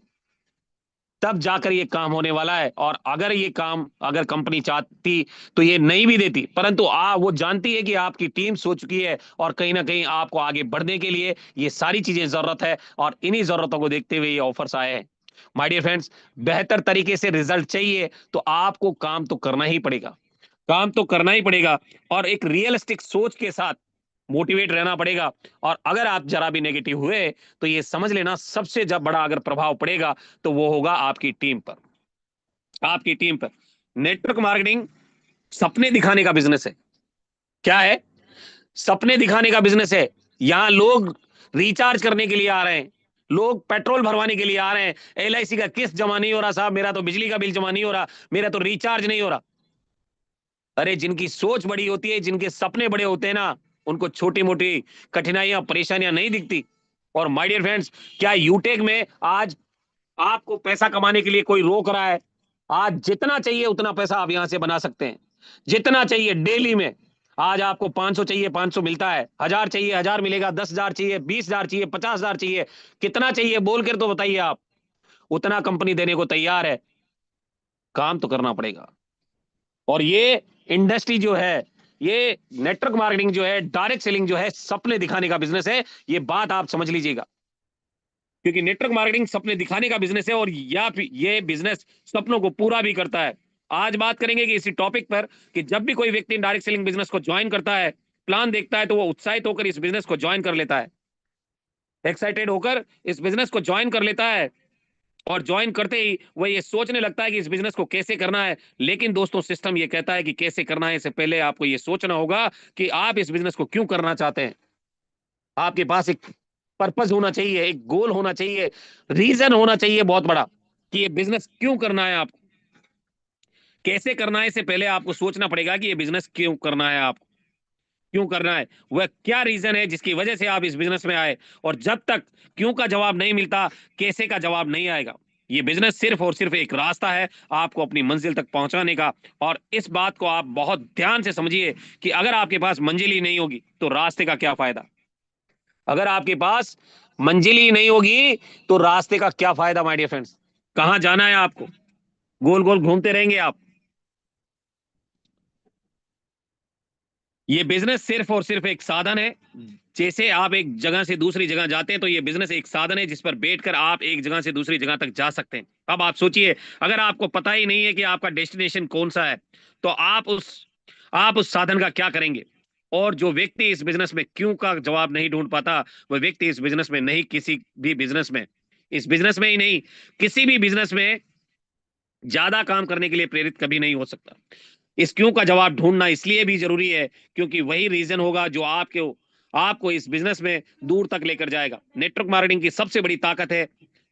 तब जाकर ये काम होने वाला है। और अगर ये काम अगर कंपनी चाहती तो ये नहीं भी देती, परंतु वो जानती है कि आपकी टीम सो चुकी है, और कहीं ना कहीं आपको आगे बढ़ने के लिए ये सारी चीजें जरूरत है, और इन्हीं जरूरतों को देखते हुए ये ऑफर्स आए हैं। माय डियर फ्रेंड्स, बेहतर तरीके से रिजल्ट चाहिए तो आपको काम तो करना ही पड़ेगा, काम तो करना ही पड़ेगा, और एक रियलिस्टिक सोच के साथ मोटिवेट रहना पड़ेगा। और अगर आप जरा भी नेगेटिव हुए तो ये समझ लेना, सबसे जब बड़ा अगर प्रभाव पड़ेगा तो वो होगा आपकी टीम पर, आपकी टीम पर। नेटवर्क मार्केटिंग सपने दिखाने का बिजनेस है। क्या है? सपने दिखाने का बिजनेस है। यहां लोग रिचार्ज करने के लिए आ रहे हैं, लोग पेट्रोल भरवाने के लिए आ रहे हैं, LIC का किस्त जमा नहीं हो रहा साहब, मेरा तो बिजली का बिल जमा नहीं हो रहा, मेरा तो रिचार्ज नहीं हो रहा। अरे जिनकी सोच बड़ी होती है, जिनके सपने बड़े होते हैं ना, उनको छोटी मोटी कठिनाइयां, परेशानियां नहीं दिखती। और माय डियर फ्रेंड्स, क्या यूटेक में आज आपको पैसा कमाने के लिए कोई रोक रहा है? आज जितना चाहिए उतना पैसा आप यहां से बना सकते हैं, जितना चाहिए डेली में। आज आपको 500 चाहिए 500 मिलता है, 1000 चाहिए 1000 मिलेगा, 10,000 चाहिए 20,000 चाहिए 50,000 चाहिए, कितना चाहिए बोल कर तो बताइए आप, उतना कंपनी देने को तैयार है। काम तो करना पड़ेगा। और ये इंडस्ट्री जो है, ये नेटवर्क मार्केटिंग जो है, डायरेक्ट सेलिंग जो है, सपने दिखाने का बिजनेस है। ये बात आप समझ लीजिएगा, क्योंकि नेटवर्क मार्केटिंग सपने दिखाने का बिजनेस है, और ये बिजनेस सपनों को पूरा भी करता है। आज बात करेंगे कि इसी टॉपिक पर, कि जब भी कोई व्यक्ति डायरेक्ट सेलिंग बिजनेस को ज्वाइन करता है, प्लान देखता है, तो वो उत्साहित होकर इस बिजनेस को ज्वाइन कर लेता है, एक्साइटेड होकर इस बिजनेस को ज्वाइन कर लेता है। और ज्वाइन करते ही वो ये सोचने लगता है कि इस बिजनेस को कैसे करना है। लेकिन दोस्तों, सिस्टम ये कहता है कि कैसे करना है, इससे पहले आपको ये सोचना होगा कि आप इस बिजनेस को क्यों करना चाहते हैं। आपके पास एक पर्पस होना चाहिए, एक गोल होना चाहिए, रीजन होना चाहिए बहुत बड़ा, कि ये बिजनेस क्यों करना है आपको, कैसे करना है। इससे पहले आपको सोचना पड़ेगा कि ये बिजनेस क्यों करना है, आपको क्यों करना है, वह क्या रीजन है जिसकी वजह से आप इस बिजनेस में आए। और जब तक क्यों का जवाब नहीं मिलता, कैसे का जवाब नहीं आएगा। ये बिजनेस सिर्फ और सिर्फ एक रास्ता है आपको अपनी मंजिल तक पहुंचाने का। और इस बात को आप बहुत ध्यान से समझिए कि अगर आपके पास मंजिल ही नहीं होगी तो रास्ते का क्या फायदा। अगर आपके पास मंजिल ही नहीं होगी तो रास्ते का क्या फायदा माय डियर फ्रेंड्स। कहां जाना है आपको, गोल गोल घूमते रहेंगे आप। ये बिजनेस सिर्फ और सिर्फ एक साधन है। जैसे आप एक जगह से दूसरी जगह जाते हैं, तो ये बिजनेस एक साधन है जिस पर बैठकर आप एक जगह से दूसरी जगह तक जा सकते हैं। अब आप सोचिए, अगर आपको पता ही नहीं है कि आपका डेस्टिनेशन कौन सा है, तो आप उस साधन का क्या करेंगे। और जो व्यक्ति इस बिजनेस में क्यों का जवाब नहीं ढूंढ पाता, वह व्यक्ति इस बिजनेस में नहीं, किसी भी बिजनेस में, इस बिजनेस में ही नहीं, किसी भी बिजनेस में ज्यादा काम करने के लिए प्रेरित कभी नहीं हो सकता। इस क्यों का जवाब ढूंढना इसलिए भी जरूरी है क्योंकि वही रीजन होगा जो आपको इस बिजनेस में दूर तक लेकर जाएगा। नेटवर्क मार्केटिंग की सबसे बड़ी ताकत है,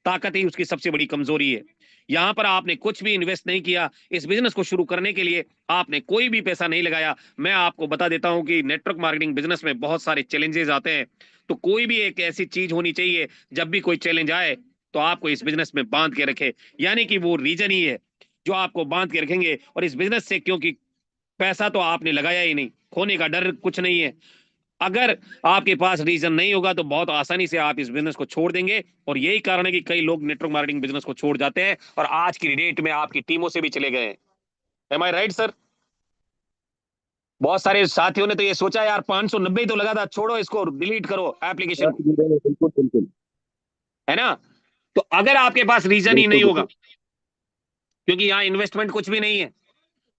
ताकत ही उसकी सबसे बड़ी कमजोरी है। यहां पर आपने कुछ भी इन्वेस्ट नहीं किया, इस बिजनेस को शुरू करने के लिए आपने कोई भी पैसा नहीं लगाया। मैं आपको बता देता हूं कि नेटवर्क मार्केटिंग बिजनेस में बहुत सारे चैलेंजेस आते हैं, तो कोई भी एक ऐसी चीज होनी चाहिए, जब भी कोई चैलेंज आए तो आपको इस बिजनेस में बांध के रखे, यानी कि वो रीजन ही है जो आपको बांध के रखेंगे। और इस बिजनेस से, क्योंकि पैसा तो आपने लगाया ही नहीं, खोने का डर कुछ नहीं है। अगर आपके पास रीजन नहीं होगा तो बहुत आसानी से आप इस बिजनेस को छोड़ देंगे। और यही कारण है कि कई लोग नेटवर्क मार्केटिंग बिजनेस को छोड़ जाते हैं और आज की डेट में आपकी टीमों से भी चले गए हैं। एम आई राइट सर? बहुत सारे साथियों ने तो ये सोचा, यार 590 तो लगा था, छोड़ो इसको, डिलीट करो एप्लीकेशन, बिल्कुल बिल्कुल है ना। तो अगर आपके पास रीजन ही नहीं होगा, क्योंकि यहाँ इन्वेस्टमेंट कुछ भी नहीं है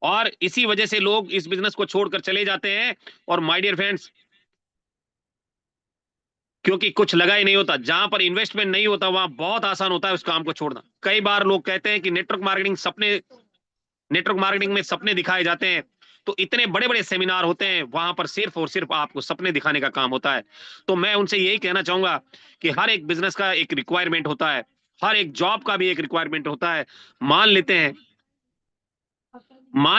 और इसी वजह से लोग इस बिजनेस को छोड़कर चले जाते हैं। और माय डियर फ्रेंड्स, क्योंकि कुछ लगा ही नहीं होता, जहां पर इन्वेस्टमेंट नहीं होता वहां बहुत आसान होता है उस काम को छोड़ना। कई बार लोग कहते हैं कि नेटवर्क मार्केटिंग में सपने दिखाए जाते हैं, तो इतने बड़े बड़े सेमिनार होते हैं, वहां पर सिर्फ और सिर्फ आपको सपने दिखाने का काम होता है। तो मैं उनसे यही कहना चाहूंगा कि हर एक बिजनेस का एक रिक्वायरमेंट होता है, हर एक जॉब का भी एक रिक्वायरमेंट होता है। मान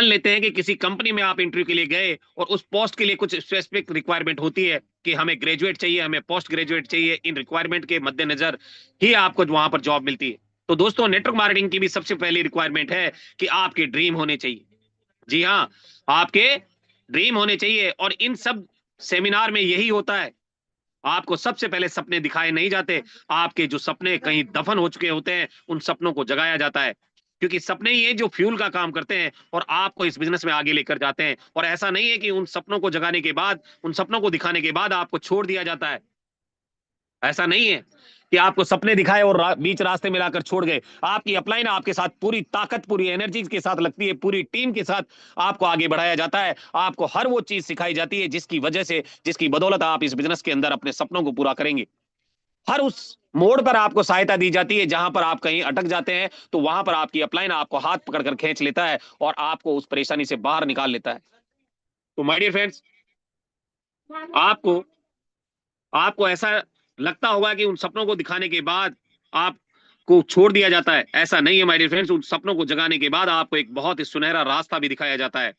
लेते हैं कि किसी कंपनी में आप इंटरव्यू के लिए गए और उस पोस्ट के लिए कुछ स्पेसिफिक रिक्वायरमेंट होती है कि हमें ग्रेजुएट चाहिए, हमें पोस्ट ग्रेजुएट चाहिए। इन रिक्वायरमेंट के मद्देनजर ही आपको वहां पर जॉब मिलती है। तो दोस्तों, नेटवर्क मार्केटिंग की भी सबसे पहली रिक्वायरमेंट है कि आपके ड्रीम होने चाहिए। जी हाँ, आपके ड्रीम होने चाहिए। और इन सब सेमिनार में यही होता है, आपको सबसे पहले सपने दिखाए नहीं जाते, आपके जो सपने कहीं दफन हो चुके होते हैं उन सपनों को जगाया जाता है। क्योंकि सपने ही है जो फ्यूल का काम करते हैं और आपको इस बिजनेस में आगे लेकर जाते हैं। और ऐसा नहीं है कि उन सपनों को जगाने के बाद, उन सपनों को दिखाने के बाद आपको छोड़ दिया जाता है। ऐसा नहीं है कि आपको सपने दिखाए और बीच रास्ते में लाकर छोड़ गए। आपकी अपलाइन आपके साथ पूरी ताकत, पूरी एनर्जी के साथ लगती है, पूरी टीम के साथ आपको आगे बढ़ाया जाता है। आपको हर वो चीज सिखाई जाती है जिसकी वजह से, जिसकी बदौलत आप इस बिजनेस के अंदर अपने सपनों को पूरा करेंगे। हर उस मोड़ पर आपको सहायता दी जाती है, जहां पर आप कहीं अटक जाते हैं तो वहां पर आपकी अपलाइन आपको हाथ पकड़कर खींच लेता है और आपको उस परेशानी से बाहर निकाल लेता है। तो माय डियर फ्रेंड्स, आपको ऐसा लगता होगा कि उन सपनों को दिखाने के बाद आपको छोड़ दिया जाता है। ऐसा नहीं है माय डियर फ्रेंड्स। उन सपनों को जगाने के बाद आपको एक बहुत ही सुनहरा रास्ता भी दिखाया जाता है,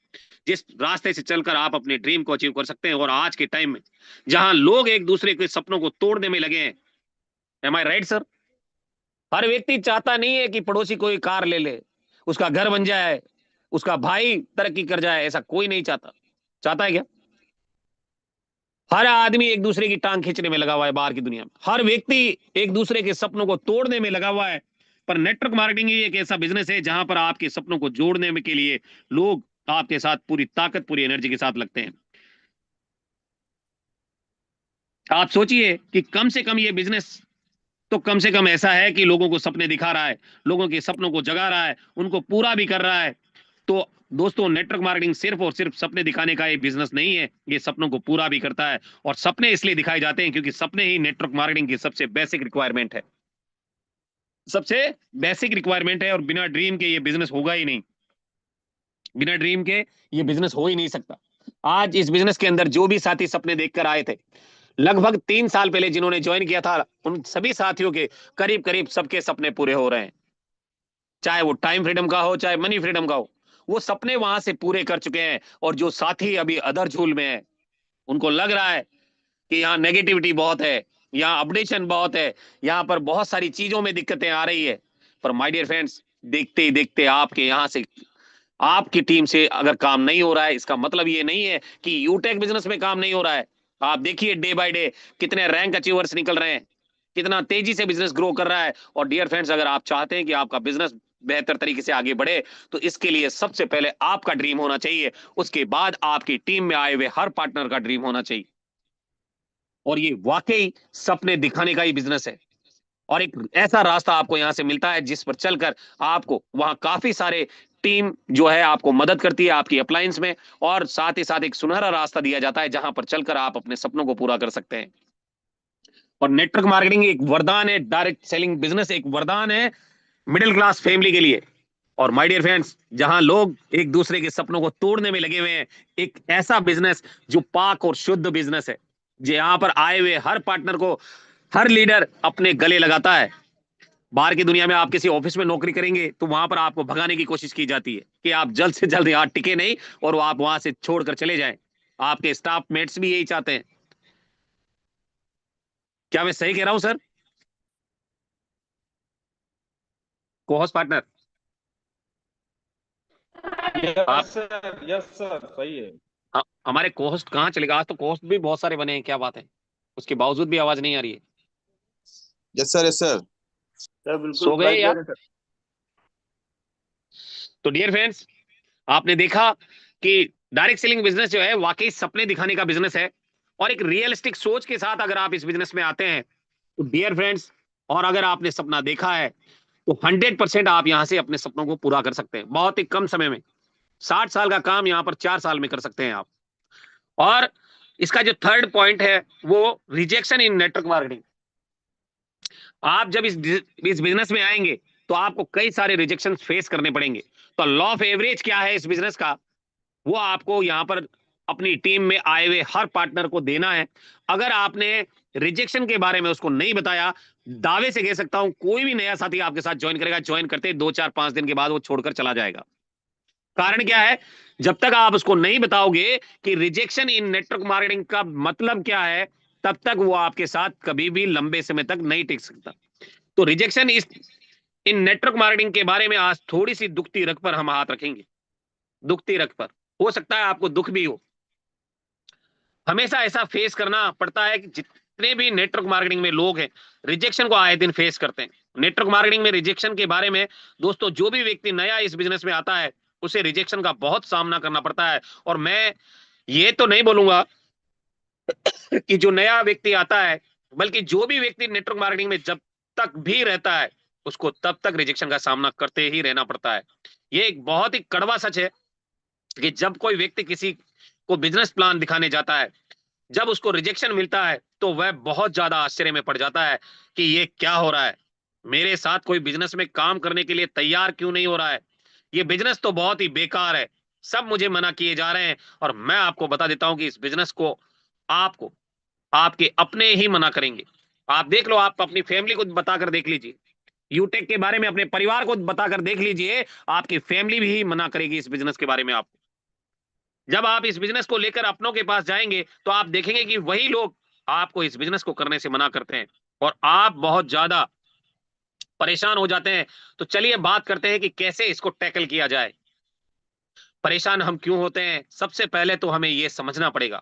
जिस रास्ते से चलकर आप अपने ड्रीम को अचीव कर सकते हैं। और आज के टाइम में जहां लोग एक दूसरे के सपनों को तोड़ने में लगे हैं, एम आई राइट सर? हर व्यक्ति चाहता नहीं है कि पड़ोसी कोई कार ले ले, उसका घर बन जाए, उसका भाई तरक्की कर जाए। ऐसा कोई नहीं चाहता। चाहता है क्या? हर आदमी एक दूसरे की टांग खींचने में लगा हुआ है। बाहर की दुनिया में हर व्यक्ति एक दूसरे के सपनों को तोड़ने में लगा हुआ है। पर नेटवर्क मार्केटिंग ही एक ऐसा बिजनेस है जहां पर आपके सपनों को जोड़ने में के लिए लोग आपके साथ पूरी ताकत, पूरी एनर्जी के साथ लगते हैं। आप सोचिए कि कम से कम ये बिजनेस तो कम से कम ऐसा है कि लोगों को सपने दिखा रहा है, लोगों के सपनों को जगा रहा है, उनको पूरा भी कर रहा है। तो दोस्तों, नेटवर्क मार्केटिंग सिर्फ और सिर्फ सपने दिखाने का एक बिजनेस नहीं है, ये सपनों को पूरा भी करता है। और सपने इसलिए दिखाए जाते हैं क्योंकि सपने ही नेटवर्क मार्केटिंग की सबसे बेसिक रिक्वायरमेंट है, सबसे बेसिक रिक्वायरमेंट है। और बिना ड्रीम के ये बिजनेस होगा ही नहीं, बिना ड्रीम के ये बिजनेस हो ही नहीं सकता। आज इस बिजनेस के अंदर जो भी साथी सपने देखकर आए थे, लगभग 3 साल पहले जिन्होंने ज्वाइन किया था, उन सभी साथियों के करीब करीब सबके सपने पूरे हो रहे हैं। चाहे वो टाइम फ्रीडम का हो, चाहे मनी फ्रीडम का हो, वो सपने वहां से पूरे कर चुके हैं। और जो साथी अभी अदर झूल में है, उनको लग रहा है कि यहाँ नेगेटिविटी बहुत है, यहाँ अपडेशन बहुत है, यहाँ पर बहुत सारी चीजों में दिक्कतें आ रही है। पर माय डियर फ्रेंड्स, देखते ही देखते आपके यहाँ से, आपकी टीम से अगर काम नहीं हो रहा है, इसका मतलब ये नहीं है कि यूटेक बिजनेस में काम नहीं हो रहा है। आप देखिए डे बाय डे कितने रैंक अचीवर्स निकल रहे हैं, कितना तेजी से बिजनेस ग्रो कर रहा है। और डियर फ्रेंड्स, अगर आप चाहते हैं कि आपका बिजनेस बेहतर तरीके से आगे बढ़े, तो इसके लिए सबसे पहले आपका ड्रीम होना चाहिए, उसके बाद आपकी टीम में आए हुए हर पार्टनर का ड्रीम होना चाहिए। और ये वाकई सपने दिखाने का ही बिजनेस है। और एक ऐसा रास्ता आपको यहां से मिलता है जिस पर चलकर आपको वहां काफी सारे टीम जो है आपको मदद करती है आपकी अप्लायंस में, और साथ ही साथ एक सुनहरा रास्ता दिया जाता है जहां पर चलकर आप अपने सपनों को पूरा कर सकते हैं। और नेटवर्क मार्केटिंग एक वरदान है, डायरेक्ट सेलिंग बिजनेस एक वरदान है मिडिल क्लास फैमिली के लिए। और माय डियर फ्रेंड्स, जहां लोग एक दूसरे के सपनों को तोड़ने में लगे हुए हैं, एक ऐसा बिजनेस जो पाक और शुद्ध बिजनेस है, जहां पर आए हुए हर पार्टनर को हर लीडर अपने गले लगाता है। बाहर की दुनिया में आप किसी ऑफिस में नौकरी करेंगे तो वहां पर आपको भगाने की कोशिश की जाती है कि आप जल्द से जल्द यहाँ टिके नहीं और वो आप वहां से छोड़कर चले जाएं। आपके स्टाफ मेट्स भी यही चाहते हैं। क्या मैं सही कह रहा हूं sir? Co-host partner, yes sir, सही है। हमारे कोहोस्ट कहाँ चलेगा? आज तो कोहोस्ट भी बहुत सारे बने हैं, क्या बात है, उसके बावजूद भी आवाज नहीं आ रही है। Yes sir, yes sir. Sir बिल्कुल सो गए right यार? बोले, सर। तो डियर फ्रेंड्स, आपने देखा कि डायरेक्ट सेलिंग बिजनेस जो है वाकई सपने दिखाने का बिजनेस है। और एक रियलिस्टिक सोच के साथ अगर आप इस बिजनेस में आते हैं तो डियर फ्रेंड्स, और अगर आपने सपना देखा है तो 100% आप यहाँ से अपने सपनों को पूरा कर सकते हैं बहुत ही कम समय में। 60 साल का काम यहाँ पर 4 साल में कर सकते हैं आप। और इसका जो थर्ड पॉइंट है वो रिजेक्शन इन नेटवर्क मार्केटिंग। आप जब इस बिजनेस में आएंगे तो आपको कई सारे रिजेक्शन फेस करने पड़ेंगे। तो लॉ ऑफ एवरेज क्या है इस बिजनेस का, वो आपको यहाँ पर अपनी टीम में आए हुए हर पार्टनर को देना है। अगर आपने रिजेक्शन के बारे में उसको नहीं बताया, दावे से कह सकता हूं कोई भी नया साथी आपके साथ ज्वाइन करेगा, ज्वाइन करते 2 4 5 दिन के बाद वो छोड़कर चला जाएगा। कारण क्या है, जब तक आप उसको नहीं बताओगे कि रिजेक्शन इन नेटवर्क मार्केटिंग का मतलब क्या है, तब तक वो आपके साथ कभी भी लंबे समय तक नहीं टिक सकता। तो रिजेक्शन इस इन नेटवर्क मार्केटिंग के बारे में आज थोड़ी सी दुखती रग पर हम हाथ रखेंगे। दुखती रग पर हो सकता है आपको दुख भी हो। हमेशा ऐसा फेस करना पड़ता है कि जितने भी नेटवर्क मार्केटिंग में लोग हैं रिजेक्शन को आए दिन फेस करते हैं। नेटवर्क मार्केटिंग में रिजेक्शन के बारे में दोस्तों, जो भी व्यक्ति नया इस बिजनेस में आता है उसे रिजेक्शन का बहुत सामना करना पड़ता है। और मैं ये तो नहीं बोलूंगा कि जो नया व्यक्ति आता है, बल्कि जो भी व्यक्ति नेटवर्क मार्केटिंग में जब तक भी रहता है उसको तब तक रिजेक्शन का सामना करते ही रहना पड़ता है। ये एक बहुत ही कड़वा सच है कि जब कोई व्यक्ति किसी को बिजनेस प्लान दिखाने जाता है, जब उसको रिजेक्शन मिलता है तो वह बहुत ज्यादा आश्चर्य में पड़ जाता है कि ये क्या हो रहा है, मेरे साथ कोई बिजनेस में काम करने के लिए तैयार क्यों नहीं हो रहा है, ये बिजनेस तो बहुत ही बेकार है, सब मुझे मना किए जा रहे हैं। और मैं आपको बता देता हूं कि इस बिजनेस को आपको आपके अपने ही मना करेंगे। आप देख लो, आप अपनी फैमिली को बताकर देख लीजिए, यूटेक के बारे में अपने परिवार को बताकर देख लीजिए, आपकी फैमिली भी मना करेगी इस बिजनेस के बारे में आपको। जब आप इस बिजनेस को लेकर अपनों के पास जाएंगे तो आप देखेंगे कि वही लोग आपको इस बिजनेस को करने से मना करते हैं और आप बहुत ज्यादा परेशान हो जाते हैं। तो चलिए बात करते हैं कि कैसे इसको टैकल किया जाए। परेशान हम क्यों होते हैं, सबसे पहले तो हमें यह समझना पड़ेगा।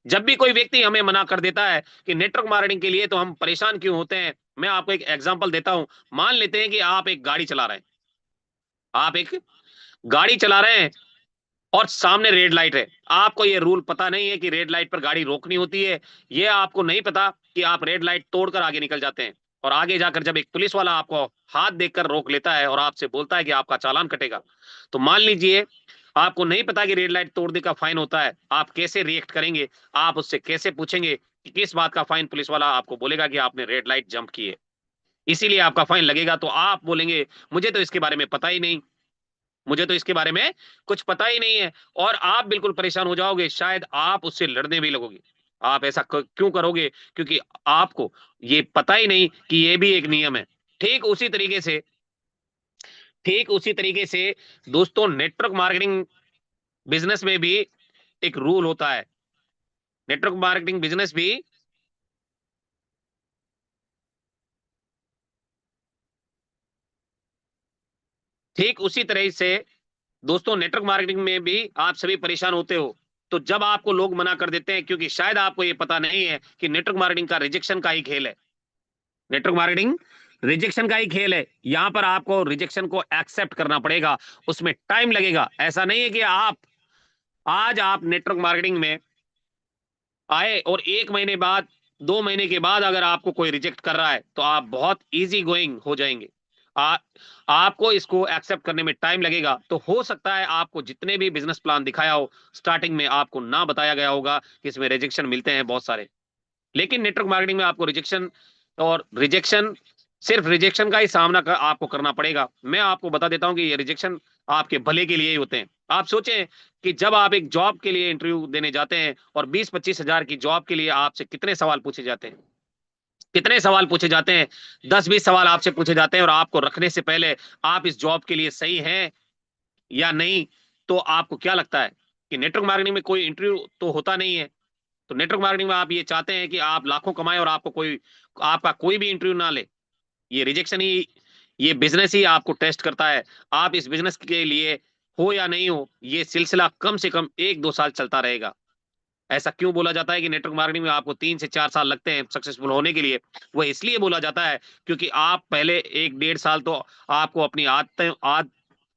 जब भी कोई व्यक्ति हमें मना कर देता है कि नेटवर्क मार्केटिंग के लिए, तो हम परेशान क्यों होते हैं। मैं आपको एक एग्जांपल देता हूं। मान लेते हैं कि आप एक गाड़ी चला रहे हैं, आप एक गाड़ी चला रहे हैं और सामने रेड लाइट है। आपको ये रूल पता नहीं है कि रेड लाइट पर गाड़ी रोकनी होती है, ये आपको नहीं पता कि आप रेड लाइट तोड़कर आगे निकल जाते हैं। और आगे जाकर जब एक पुलिस वाला आपको हाथ देखकर रोक लेता है और आपसे बोलता है कि आपका चालान कटेगा, तो मान लीजिए आपको नहीं पता कि रेड लाइट तोड़ने का फाइन होता है, आप कैसे रिएक्ट करेंगे, आप उससे कैसे पूछेंगे कि किस बात का फाइन। पुलिस वाला आपको बोलेगा कि आपने रेड लाइट जंप की है, इसीलिए आपका फाइन लगेगा। तो आप बोलेंगे मुझे तो इसके बारे में पता ही नहीं, मुझे तो इसके बारे में कुछ पता ही नहीं है। और आप बिल्कुल परेशान हो जाओगे, शायद आप उससे लड़ने भी लगोगे। आप ऐसा क्यों करोगे, क्योंकि आपको ये पता ही नहीं कि ये भी एक नियम है। ठीक उसी तरीके से दोस्तों, नेटवर्क मार्केटिंग बिजनेस में भी एक रूल होता है। नेटवर्क मार्केटिंग बिजनेस भी ठीक उसी तरह से दोस्तों, नेटवर्क मार्केटिंग में भी आप सभी परेशान होते हो। तो जब आपको लोग मना कर देते हैं, क्योंकि शायद आपको ये पता नहीं है कि नेटवर्क मार्केटिंग का रिजेक्शन का ही खेल है। नेटवर्क मार्केटिंग रिजेक्शन का ही खेल है। यहां पर आपको रिजेक्शन को एक्सेप्ट करना पड़ेगा, उसमें टाइम लगेगा। ऐसा नहीं है कि आज आप नेटवर्क मार्केटिंग में आए और 1 महीने बाद, 2 महीने के बाद अगर आपको कोई रिजेक्ट कर रहा है तो आप बहुत इजी गोइंग हो जाएंगे। आपको इसको एक्सेप्ट करने में टाइम लगेगा। तो हो सकता है आपको जितने भी बिजनेस प्लान दिखाया हो, स्टार्टिंग में आपको ना बताया गया होगा कि इसमें रिजेक्शन मिलते हैं बहुत सारे। लेकिन नेटवर्क मार्केटिंग में आपको रिजेक्शन सिर्फ रिजेक्शन का ही सामना आपको करना पड़ेगा। मैं आपको बता देता हूं कि ये रिजेक्शन आपके भले के लिए ही होते हैं। आप सोचें कि जब आप एक जॉब के लिए इंटरव्यू देने जाते हैं और 20-25 हजार की जॉब के लिए आपसे कितने सवाल पूछे जाते हैं, कितने सवाल पूछे जाते हैं, 10-20 सवाल आपसे पूछे जाते हैं। और आपको रखने से पहले आप इस जॉब के लिए सही हैं या नहीं। तो आपको क्या लगता है कि नेटवर्क मार्केटिंग में कोई इंटरव्यू तो होता नहीं है। तो नेटवर्क मार्केटिंग में आप ये चाहते हैं कि आप लाखों कमाएं और आपका कोई भी इंटरव्यू ना ले। ये रिजेक्शन ही, ये बिजनेस ही आपको टेस्ट करता है, आप इस बिजनेस के लिए हो या नहीं हो। ये सिलसिला कम से कम 1-2 साल चलता रहेगा। ऐसा क्यों बोला जाता है कि नेटवर्क मार्केटिंग में आपको 3 से 4 साल लगते हैं सक्सेसफुल होने के लिए। वो इसलिए बोला जाता है क्योंकि आप पहले 1-1.5 साल तो आपको अपनी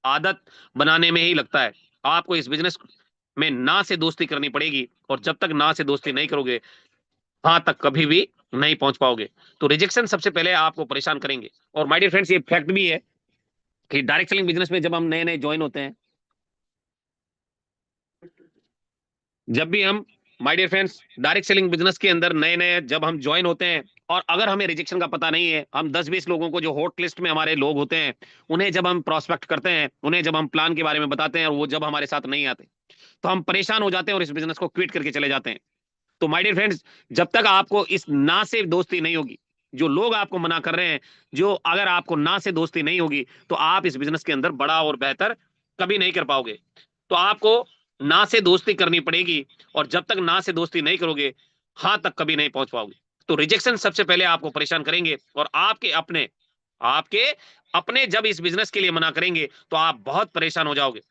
आदत बनाने में ही लगता है। आपको इस बिजनेस में ना से दोस्ती करनी पड़ेगी, और जब तक ना से दोस्ती नहीं करोगे, वहां तक कभी भी नहीं पहुंच पाओगे। तो रिजेक्शन सबसे पहले आपको परेशान करेंगे। और माय डियर फ्रेंड्स, ये फैक्ट भी है कि डायरेक्ट सेलिंग बिजनेस में जब हम नए नए ज्वाइन होते हैं, जब भी हम, my dear friends, direct selling business के अंदर नए नए जब हम ज्वाइन होते हैं, और अगर हमें रिजेक्शन का पता नहीं है, हम 10-20 लोगों को, जो हॉट लिस्ट में हमारे लोग होते हैं, उन्हें जब हम प्रोस्पेक्ट करते हैं, उन्हें जब हम प्लान के बारे में बताते हैं और वो जब हमारे साथ नहीं आते, तो हम परेशान हो जाते हैं और इस बिजनेस को क्विट करके चले जाते हैं। तो माय डियर फ्रेंड्स, जब तक आपको इस ना से दोस्ती नहीं होगी, जो लोग आपको मना कर रहे हैं, जो अगर आपको ना से दोस्ती नहीं होगी, तो आप इस बिजनेस के अंदर बड़ा और बेहतर कभी नहीं कर पाओगे। तो आपको ना से दोस्ती करनी पड़ेगी, और जब तक ना से दोस्ती नहीं करोगे, हाँ तक कभी नहीं पहुंच पाओगे। तो रिजेक्शन सबसे पहले आपको परेशान करेंगे, और आपके अपने जब इस बिजनेस के लिए मना करेंगे, तो आप बहुत परेशान हो जाओगे।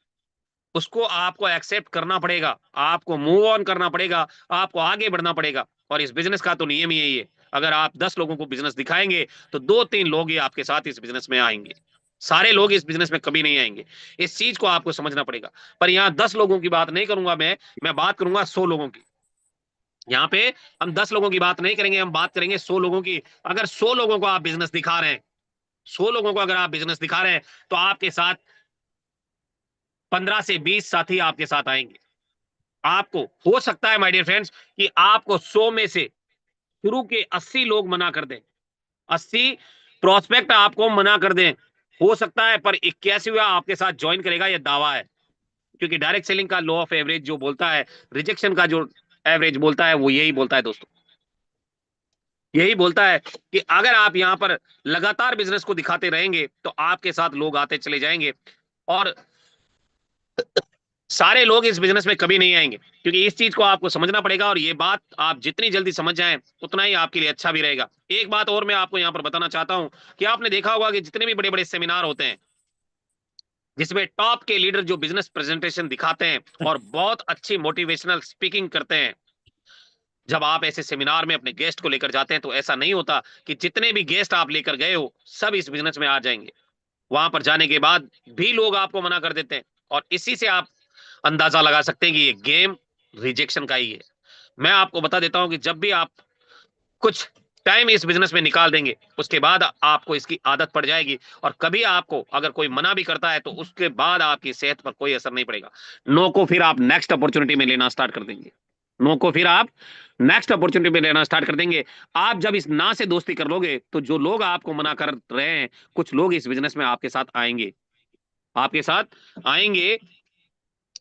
उसको आपको एक्सेप्ट करना पड़ेगा, आपको मूव ऑन करना पड़ेगा, आपको आगे बढ़ना पड़ेगा। और इस बिजनेस का तो नियम ही यही है, अगर आप 10 लोगों को बिजनेस दिखाएंगे, तो 2-3 लोग ही आपके साथ इस बिजनेस में आएंगे, सारे लोग इस बिजनेस में कभी नहीं आएंगे। इस चीज को आपको समझना पड़ेगा। पर यहाँ 10 लोगों की बात नहीं करूंगा, मैं बात करूंगा 100 लोगों की। यहाँ पे हम 10 लोगों की बात नहीं करेंगे, हम बात करेंगे 100 लोगों की। अगर 100 लोगों को आप बिजनेस दिखा रहे हैं, 100 लोगों को अगर आप बिजनेस दिखा रहे हैं, तो आपके साथ 15 से 20 साथी आपके साथ आएंगे। आपको हो सकता है माय डियर फ्रेंड्स कि आपको 100 में से शुरू के 80 लोग मना कर दें, 80 प्रोस्पेक्ट आपको मना कर दें, हो सकता है, पर 81वां आपके साथ ज्वाइन करेगा, यह दावा है। क्योंकि डायरेक्ट सेलिंग का लॉ ऑफ एवरेज जो बोलता है, रिजेक्शन का जो एवरेज बोलता है, वो यही बोलता है दोस्तों, यही बोलता है कि अगर आप यहां पर लगातार बिजनेस को दिखाते रहेंगे, तो आपके साथ लोग आते चले जाएंगे, और सारे लोग इस बिजनेस में कभी नहीं आएंगे। क्योंकि इस चीज को आपको समझना पड़ेगा, और ये बात आप जितनी जल्दी समझ जाएं, उतना ही आपके लिए अच्छा भी रहेगा। एक बात और मैं आपको यहां पर बताना चाहता हूं कि आपने देखा होगा कि जितने भी बड़े बड़े सेमिनार होते हैं, जिसमें टॉप के लीडर जो बिजनेस प्रेजेंटेशन दिखाते हैं और बहुत अच्छी मोटिवेशनल स्पीकिंग करते हैं, जब आप ऐसे सेमिनार में अपने गेस्ट को लेकर जाते हैं, तो ऐसा नहीं होता कि जितने भी गेस्ट आप लेकर गए हो, सब इस बिजनेस में आ जाएंगे। वहां पर जाने के बाद भी लोग आपको मना कर देते हैं, और इसी से आप अंदाजा लगा सकते हैं कि ये गेम रिजेक्शन का ही है। मैं आपको बता देता हूं कि जब भी आप कुछ टाइम इस बिजनेस में निकाल देंगे, उसके बाद आपको इसकी आदत पड़ जाएगी, और कभी आपको अगर कोई मना भी करता है, तो उसके बाद आपकी सेहत पर कोई असर नहीं पड़ेगा। नो को फिर आप नेक्स्ट अपॉर्चुनिटी में लेना स्टार्ट कर देंगे, नो को फिर आप नेक्स्ट अपॉर्चुनिटी में लेना स्टार्ट कर देंगे। आप जब इस ना से दोस्ती कर लोगे, तो जो लोग आपको मना कर रहे हैं, कुछ लोग इस बिजनेस में आपके साथ आएंगे, आपके साथ आएंगे।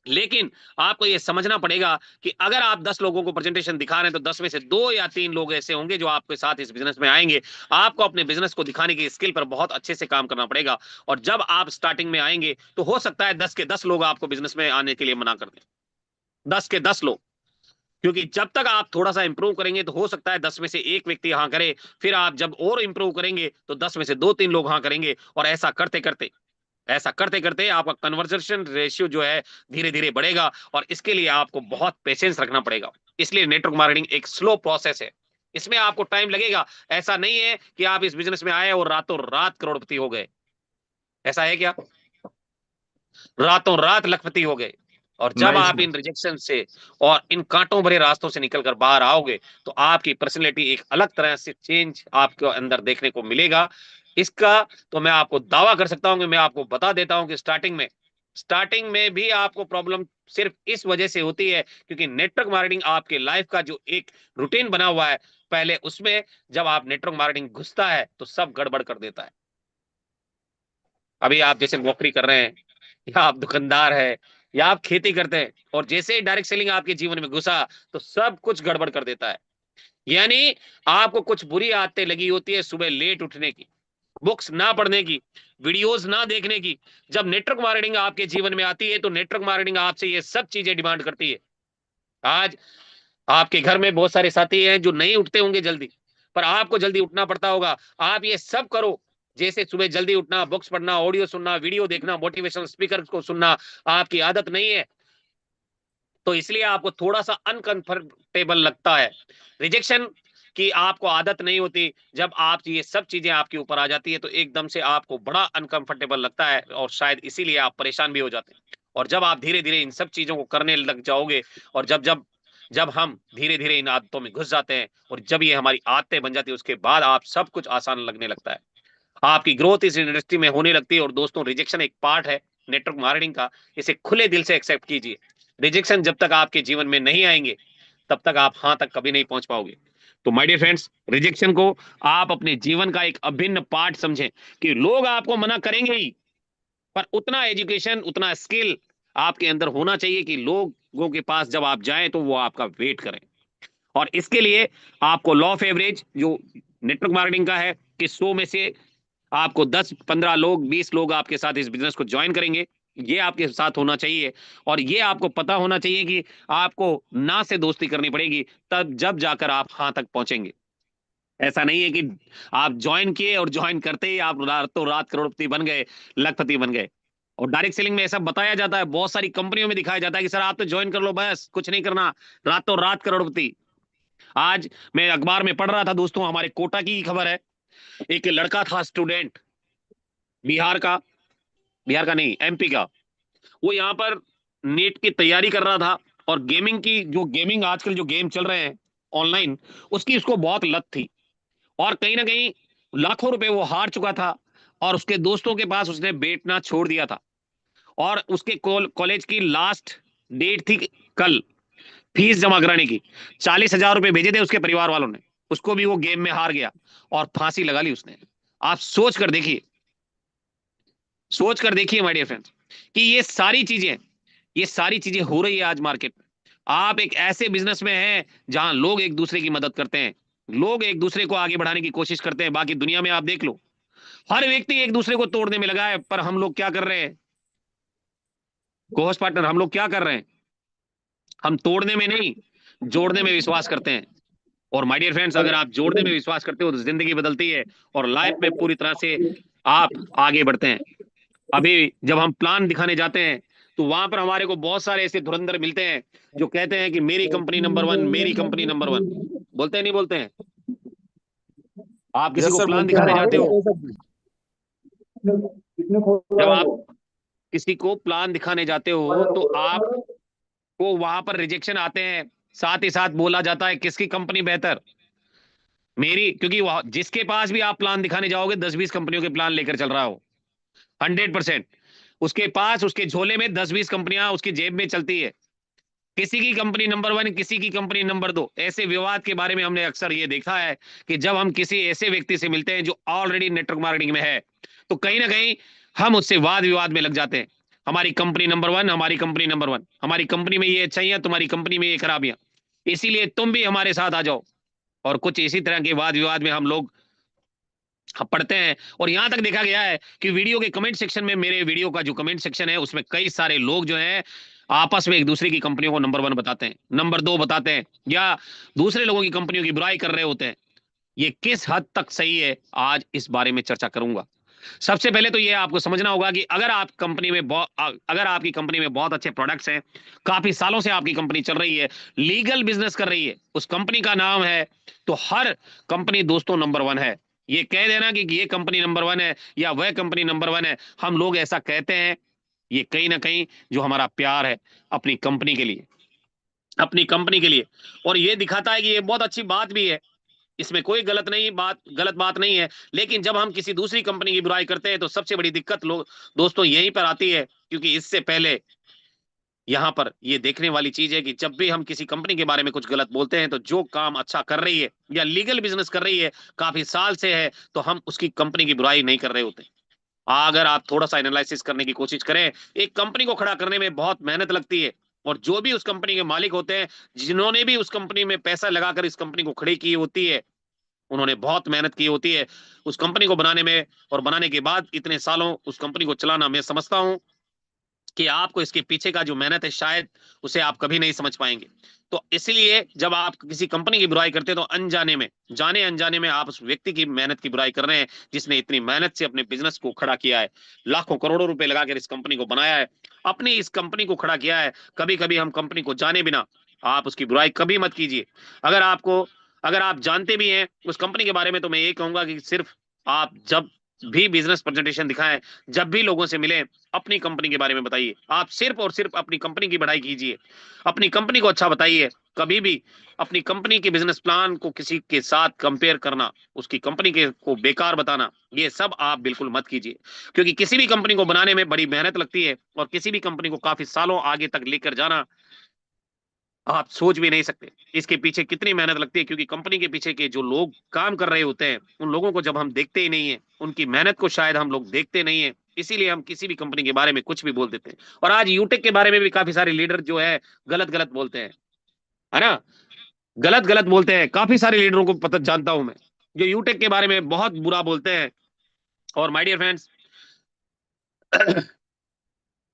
लेकिन आपको यह समझना पड़ेगा कि अगर आप 10 लोगों को प्रेजेंटेशन दिखा रहे हैं, तो 10 में से 2 या 3 लोग ऐसे होंगे जो आपके साथ इस बिजनेस में आएंगे। आपको अपने बिजनेस को दिखाने की स्किल पर बहुत अच्छे से काम करना पड़ेगा, और जब आप स्टार्टिंग में आएंगे, तो हो सकता है 10 के 10 लोग आपको बिजनेस में आने के लिए मना कर दें, 10 के 10 लोग। क्योंकि जब तक आप थोड़ा सा इंप्रूव करेंगे, तो हो सकता है 10 में से 1 व्यक्ति हाँ करे, फिर आप जब और इंप्रूव करेंगे, तो 10 में से 2-3 लोग हाँ करेंगे, और ऐसा करते करते आपका कन्वर्जेशन रेशियो जो है धीरे धीरे बढ़ेगा, और इसके लिए आपको बहुत पेशेंस रखना पड़ेगा। इसलिए नेटवर्क मार्केटिंग एक स्लो प्रोसेस है, इसमें आपको टाइम लगेगा। ऐसा नहीं है कि आप इस बिजनेस में आए और रातों रात करोड़पति हो गए, ऐसा है क्या? रातों रात लखपति हो गए। और जब आप इन रिजेक्शन से और इन कांटों भरे रास्तों से निकलकर बाहर आओगे, तो आपकी पर्सनैलिटी एक अलग तरह से चेंज आपके अंदर देखने को मिलेगा। इसका तो मैं आपको दावा कर सकता हूं कि मैं आपको बता देता हूं कि स्टार्टिंग में भी आपको प्रॉब्लम सिर्फ इस वजह से होती है, क्योंकि नेटवर्क मार्केटिंग आपके लाइफ का जो एक रूटीन बना हुआ है, पहले उसमें जब आप नेटवर्क मार्केटिंग घुसता है, तो सब गड़बड़ कर देता है। अभी आप जैसे नौकरी कर रहे हैं, या आप दुकानदार है, या आप खेती करते हैं, और जैसे ही डायरेक्ट सेलिंग आपके जीवन में घुसा, तो सब कुछ गड़बड़ कर देता है। यानी आपको कुछ बुरी आदतें लगी होती है, सुबह लेट उठने की, बुक्स ना पढ़ने की, वीडियोस ना देखने की। जब नेटवर्क मार्केटिंग आपके जीवन में आती है, तो नेटवर्क मार्केटिंग आपसे ये सब चीजें डिमांड करती है। आज आपके घर में बहुत सारे साथी हैं जो नहीं उठते होंगे जल्दी, पर आपको जल्दी उठना पड़ता होगा। आप ये सब करो, जैसे सुबह जल्दी उठना, बुक्स पढ़ना, ऑडियो सुनना, वीडियो देखना, मोटिवेशनल स्पीकर को सुनना आपकी आदत नहीं है, तो इसलिए आपको थोड़ा सा अनकंफर्टेबल लगता है। रिजेक्शन की आपको आदत नहीं होती, जब आप ये सब चीजें आपके ऊपर आ जाती है, तो एकदम से आपको बड़ा अनकंफर्टेबल लगता है, और शायद इसीलिए आप परेशान भी हो जाते हैं। और जब आप धीरे धीरे इन सब चीजों को करने लग जाओगे, और जब जब जब हम धीरे धीरे इन आदतों में घुस जाते हैं, और जब ये हमारी आदतें बन जाती है, उसके बाद आप सब कुछ आसान लगने लगता है। आपकी ग्रोथ इस इंडस्ट्री में होने लगती है। और दोस्तों, रिजेक्शन एक पार्ट है नेटवर्क मार्केटिंग का, इसे खुले दिल से एक्सेप्ट कीजिए। रिजेक्शन जब तक आपके जीवन में नहीं आएंगे, तब तक आप हाँ तक कभी नहीं पहुंच पाओगे। तो माय डियर फ्रेंड्स, रिजेक्शन को आप अपने जीवन का एक अभिन्न पार्ट समझें कि लोग आपको मना करेंगे ही, पर उतना एजुकेशन, उतना स्किल आपके अंदर होना चाहिए कि लोगों के पास जब आप जाएं तो वो आपका वेट करें। और इसके लिए आपको लॉ ऑफ एवरेज जो नेटवर्क मार्केटिंग का है कि 100 में से आपको 10, 15 लोग, 20 लोग आपके साथ इस बिजनेस को ज्वाइन करेंगे, ये आपके साथ होना चाहिए। और ये आपको पता होना चाहिए कि आपको ना से दोस्ती करनी पड़ेगी, तब जब जाकर आप हाँ तक पहुंचेंगे। ऐसा नहीं है कि आप ज्वाइन किए और ज्वाइन करते ही आप रातों रात करोड़पति बन गए, लखपति बन गए। और डायरेक्ट सेलिंग में ऐसा बताया जाता है, बहुत सारी कंपनियों में दिखाया जाता है कि सर आप तो ज्वाइन कर लो, बस कुछ नहीं करना, रातों रात करोड़पति। आज मैं अखबार में पढ़ रहा था दोस्तों, हमारे कोटा की खबर है। एक लड़का था स्टूडेंट, बिहार का नहीं, एमपी का। वो यहाँ पर नीट की तैयारी कर रहा था और गेमिंग आजकल जो गेम चल रहे हैं ऑनलाइन, उसकी उसको बहुत लत थी। और कहीं ना कहीं लाखों रुपए वो हार चुका था और उसके दोस्तों के पास उसने बैठना छोड़ दिया था। और उसके कॉलेज की लास्ट डेट थी कल, फीस जमा कराने की। 40,000 रुपए भेजे थे उसके परिवार वालों ने, उसको भी वो गेम में हार गया और फांसी लगा ली उसने। आप सोच कर देखिए माय डियर फ्रेंड्स कि ये सारी चीजें हो रही है आज मार्केट में। आप एक ऐसे बिजनेस में हैं जहां लोग एक दूसरे की मदद करते हैं, लोग एक दूसरे को आगे बढ़ाने की कोशिश करते हैं। बाकी दुनिया में आप देख लो, हर व्यक्ति एक दूसरे को तोड़ने में लगा है, पर हम लोग क्या कर रहे हैं कोहोस्ट पार्टनर, हम लोग क्या कर रहे हैं? हम तोड़ने में नहीं, जोड़ने में विश्वास करते हैं। और माय डियर फ्रेंड्स, अगर आप जोड़ने में विश्वास करते हो तो जिंदगी बदलती है और लाइफ में पूरी तरह से आप आगे बढ़ते हैं। अभी जब हम प्लान दिखाने जाते हैं तो वहां पर हमारे को बहुत सारे ऐसे धुरंधर मिलते हैं जो कहते हैं कि मेरी कंपनी नंबर 1, मेरी कंपनी नंबर 1। बोलते हैं नहीं बोलते हैं? आप किसी Yes, को sir, प्लान बोलते दिखाने हैं। जाते हो, जब आप किसी को प्लान दिखाने जाते हो तो आपको वहां पर रिजेक्शन आते हैं, साथ ही साथ बोला जाता है किसकी कंपनी बेहतर, मेरी। क्योंकि जिसके पास भी आप प्लान दिखाने जाओगे 10-20 कंपनियों के प्लान लेकर चल रहा हो, 100% उसके पास, उसके झोले में 10-20 कंपनियां उसकी जेब में चलती है। किसी की कंपनी नंबर 1, किसी की कंपनी नंबर 2। ऐसे विवाद के बारे में हमने अक्सर ये देखा है कि जब हम किसी ऐसे व्यक्ति से मिलते हैं जो ऑलरेडी नेटवर्क मार्केटिंग में है, तो कहीं ना कहीं हम उससे वाद विवाद में लग जाते हैं। हमारी कंपनी नंबर 1, हमारी कंपनी नंबर 1, हमारी कंपनी में ये अच्छाइयां, तुम्हारी कंपनी में ये खराबियां, इसीलिए तुम भी हमारे साथ आ जाओ। और कुछ इसी तरह के वाद विवाद में हम लोग पढ़ते हैं। और यहां तक देखा गया है कि वीडियो के कमेंट सेक्शन में, मेरे वीडियो का जो कमेंट सेक्शन है उसमें कई सारे लोग जो हैं आपस में एक दूसरे की कंपनियों को नंबर 1 बताते हैं, नंबर 2 बताते हैं, या दूसरे लोगों की कंपनियों की बुराई कर रहे होते हैं। ये किस हद तक सही है, आज इस बारे में चर्चा करूंगा। सबसे पहले तो ये आपको समझना होगा कि अगर आपकी कंपनी में बहुत अच्छे प्रोडक्ट्स हैं, काफी सालों से आपकी कंपनी चल रही है, लीगल बिजनेस कर रही है, उस कंपनी का नाम है, तो हर कंपनी दोस्तों नंबर 1 है। ये कह देना कि ये कंपनी नंबर 1 है या वह कंपनी नंबर 1 है, हम लोग ऐसा कहते हैं, ये कहीं ना कहीं जो हमारा प्यार है अपनी कंपनी के लिए, और ये दिखाता है कि ये बहुत अच्छी बात भी है, इसमें कोई गलत बात नहीं है। लेकिन जब हम किसी दूसरी कंपनी की बुराई करते हैं तो सबसे बड़ी दिक्कत लोग दोस्तों यहीं पर आती है, क्योंकि इससे पहले यहाँ पर ये देखने वाली चीज है कि जब भी हम किसी कंपनी के बारे में कुछ गलत बोलते हैं, तो जो काम अच्छा कर रही है या लीगल बिजनेस कर रही है काफी साल से है, तो हम उसकी कंपनी की बुराई नहीं कर रहे होते। अगर आप थोड़ा सा एनालिसिस करने की कोशिश करें, एक कंपनी को खड़ा करने में बहुत मेहनत लगती है, और जो भी उस कंपनी के मालिक होते हैं, जिन्होंने भी उस कंपनी में पैसा लगाकर इस कंपनी को खड़ी की होती है, उन्होंने बहुत मेहनत की होती है उस कंपनी को बनाने में। और बनाने के बाद इतने सालों उस कंपनी को चलाना, मैं समझता हूं कि आपको इसके पीछे का जो मेहनत है शायद उसे आप कभी नहीं समझ पाएंगे। तो इसलिए जब आप किसी कंपनी की बुराई करते हैं तो जाने अनजाने में आप उस व्यक्ति की मेहनत की बुराई कर रहे हैं, जिसने इतनी मेहनत से अपने बिजनेस को खड़ा किया है, लाखों करोड़ों रुपए लगाकर इस कंपनी को बनाया है, अपनी इस कंपनी को खड़ा किया है। कभी कभी हम कंपनी को जाने बिना आप उसकी बुराई कभी मत कीजिए। अगर आप जानते भी हैं उस कंपनी के बारे में, तो मैं ये कहूंगा कि सिर्फ आप जब भी बिजनेस प्रेजेंटेशन दिखाएं, जब भी लोगों से मिले, अपनी कंपनी के बारे में बताइए। आप सिर्फ और सिर्फ अपनी कंपनी की बढ़ाई कीजिए, अपनी कंपनी को अच्छा बताइए। कभी भी अपनी कंपनी के बिजनेस प्लान को किसी के साथ कंपेयर करना, उसकी कंपनी के को बेकार बताना, ये सब आप बिल्कुल मत कीजिए। क्योंकि किसी भी कंपनी को बनाने में बड़ी मेहनत लगती है और किसी भी कंपनी को काफी सालों आगे तक लेकर जाना आप सोच भी नहीं सकते इसके पीछे कितनी मेहनत लगती है। क्योंकि कंपनी के पीछे के जो लोग काम कर रहे होते हैं, उन लोगों को जब हम देखते ही नहीं है, उनकी मेहनत को शायद हम लोग देखते नहीं है, इसीलिए हम किसी भी कंपनी के बारे में कुछ भी बोल देते हैं। और आज यूटेक के बारे में भी काफी सारे लीडर जो है गलत गलत बोलते हैं, है ना, गलत गलत बोलते हैं। काफी सारे लीडरों को पता जानता हूं मैं, जो यूटेक के बारे में बहुत बुरा बोलते हैं। और माय डियर फ्रेंड्स,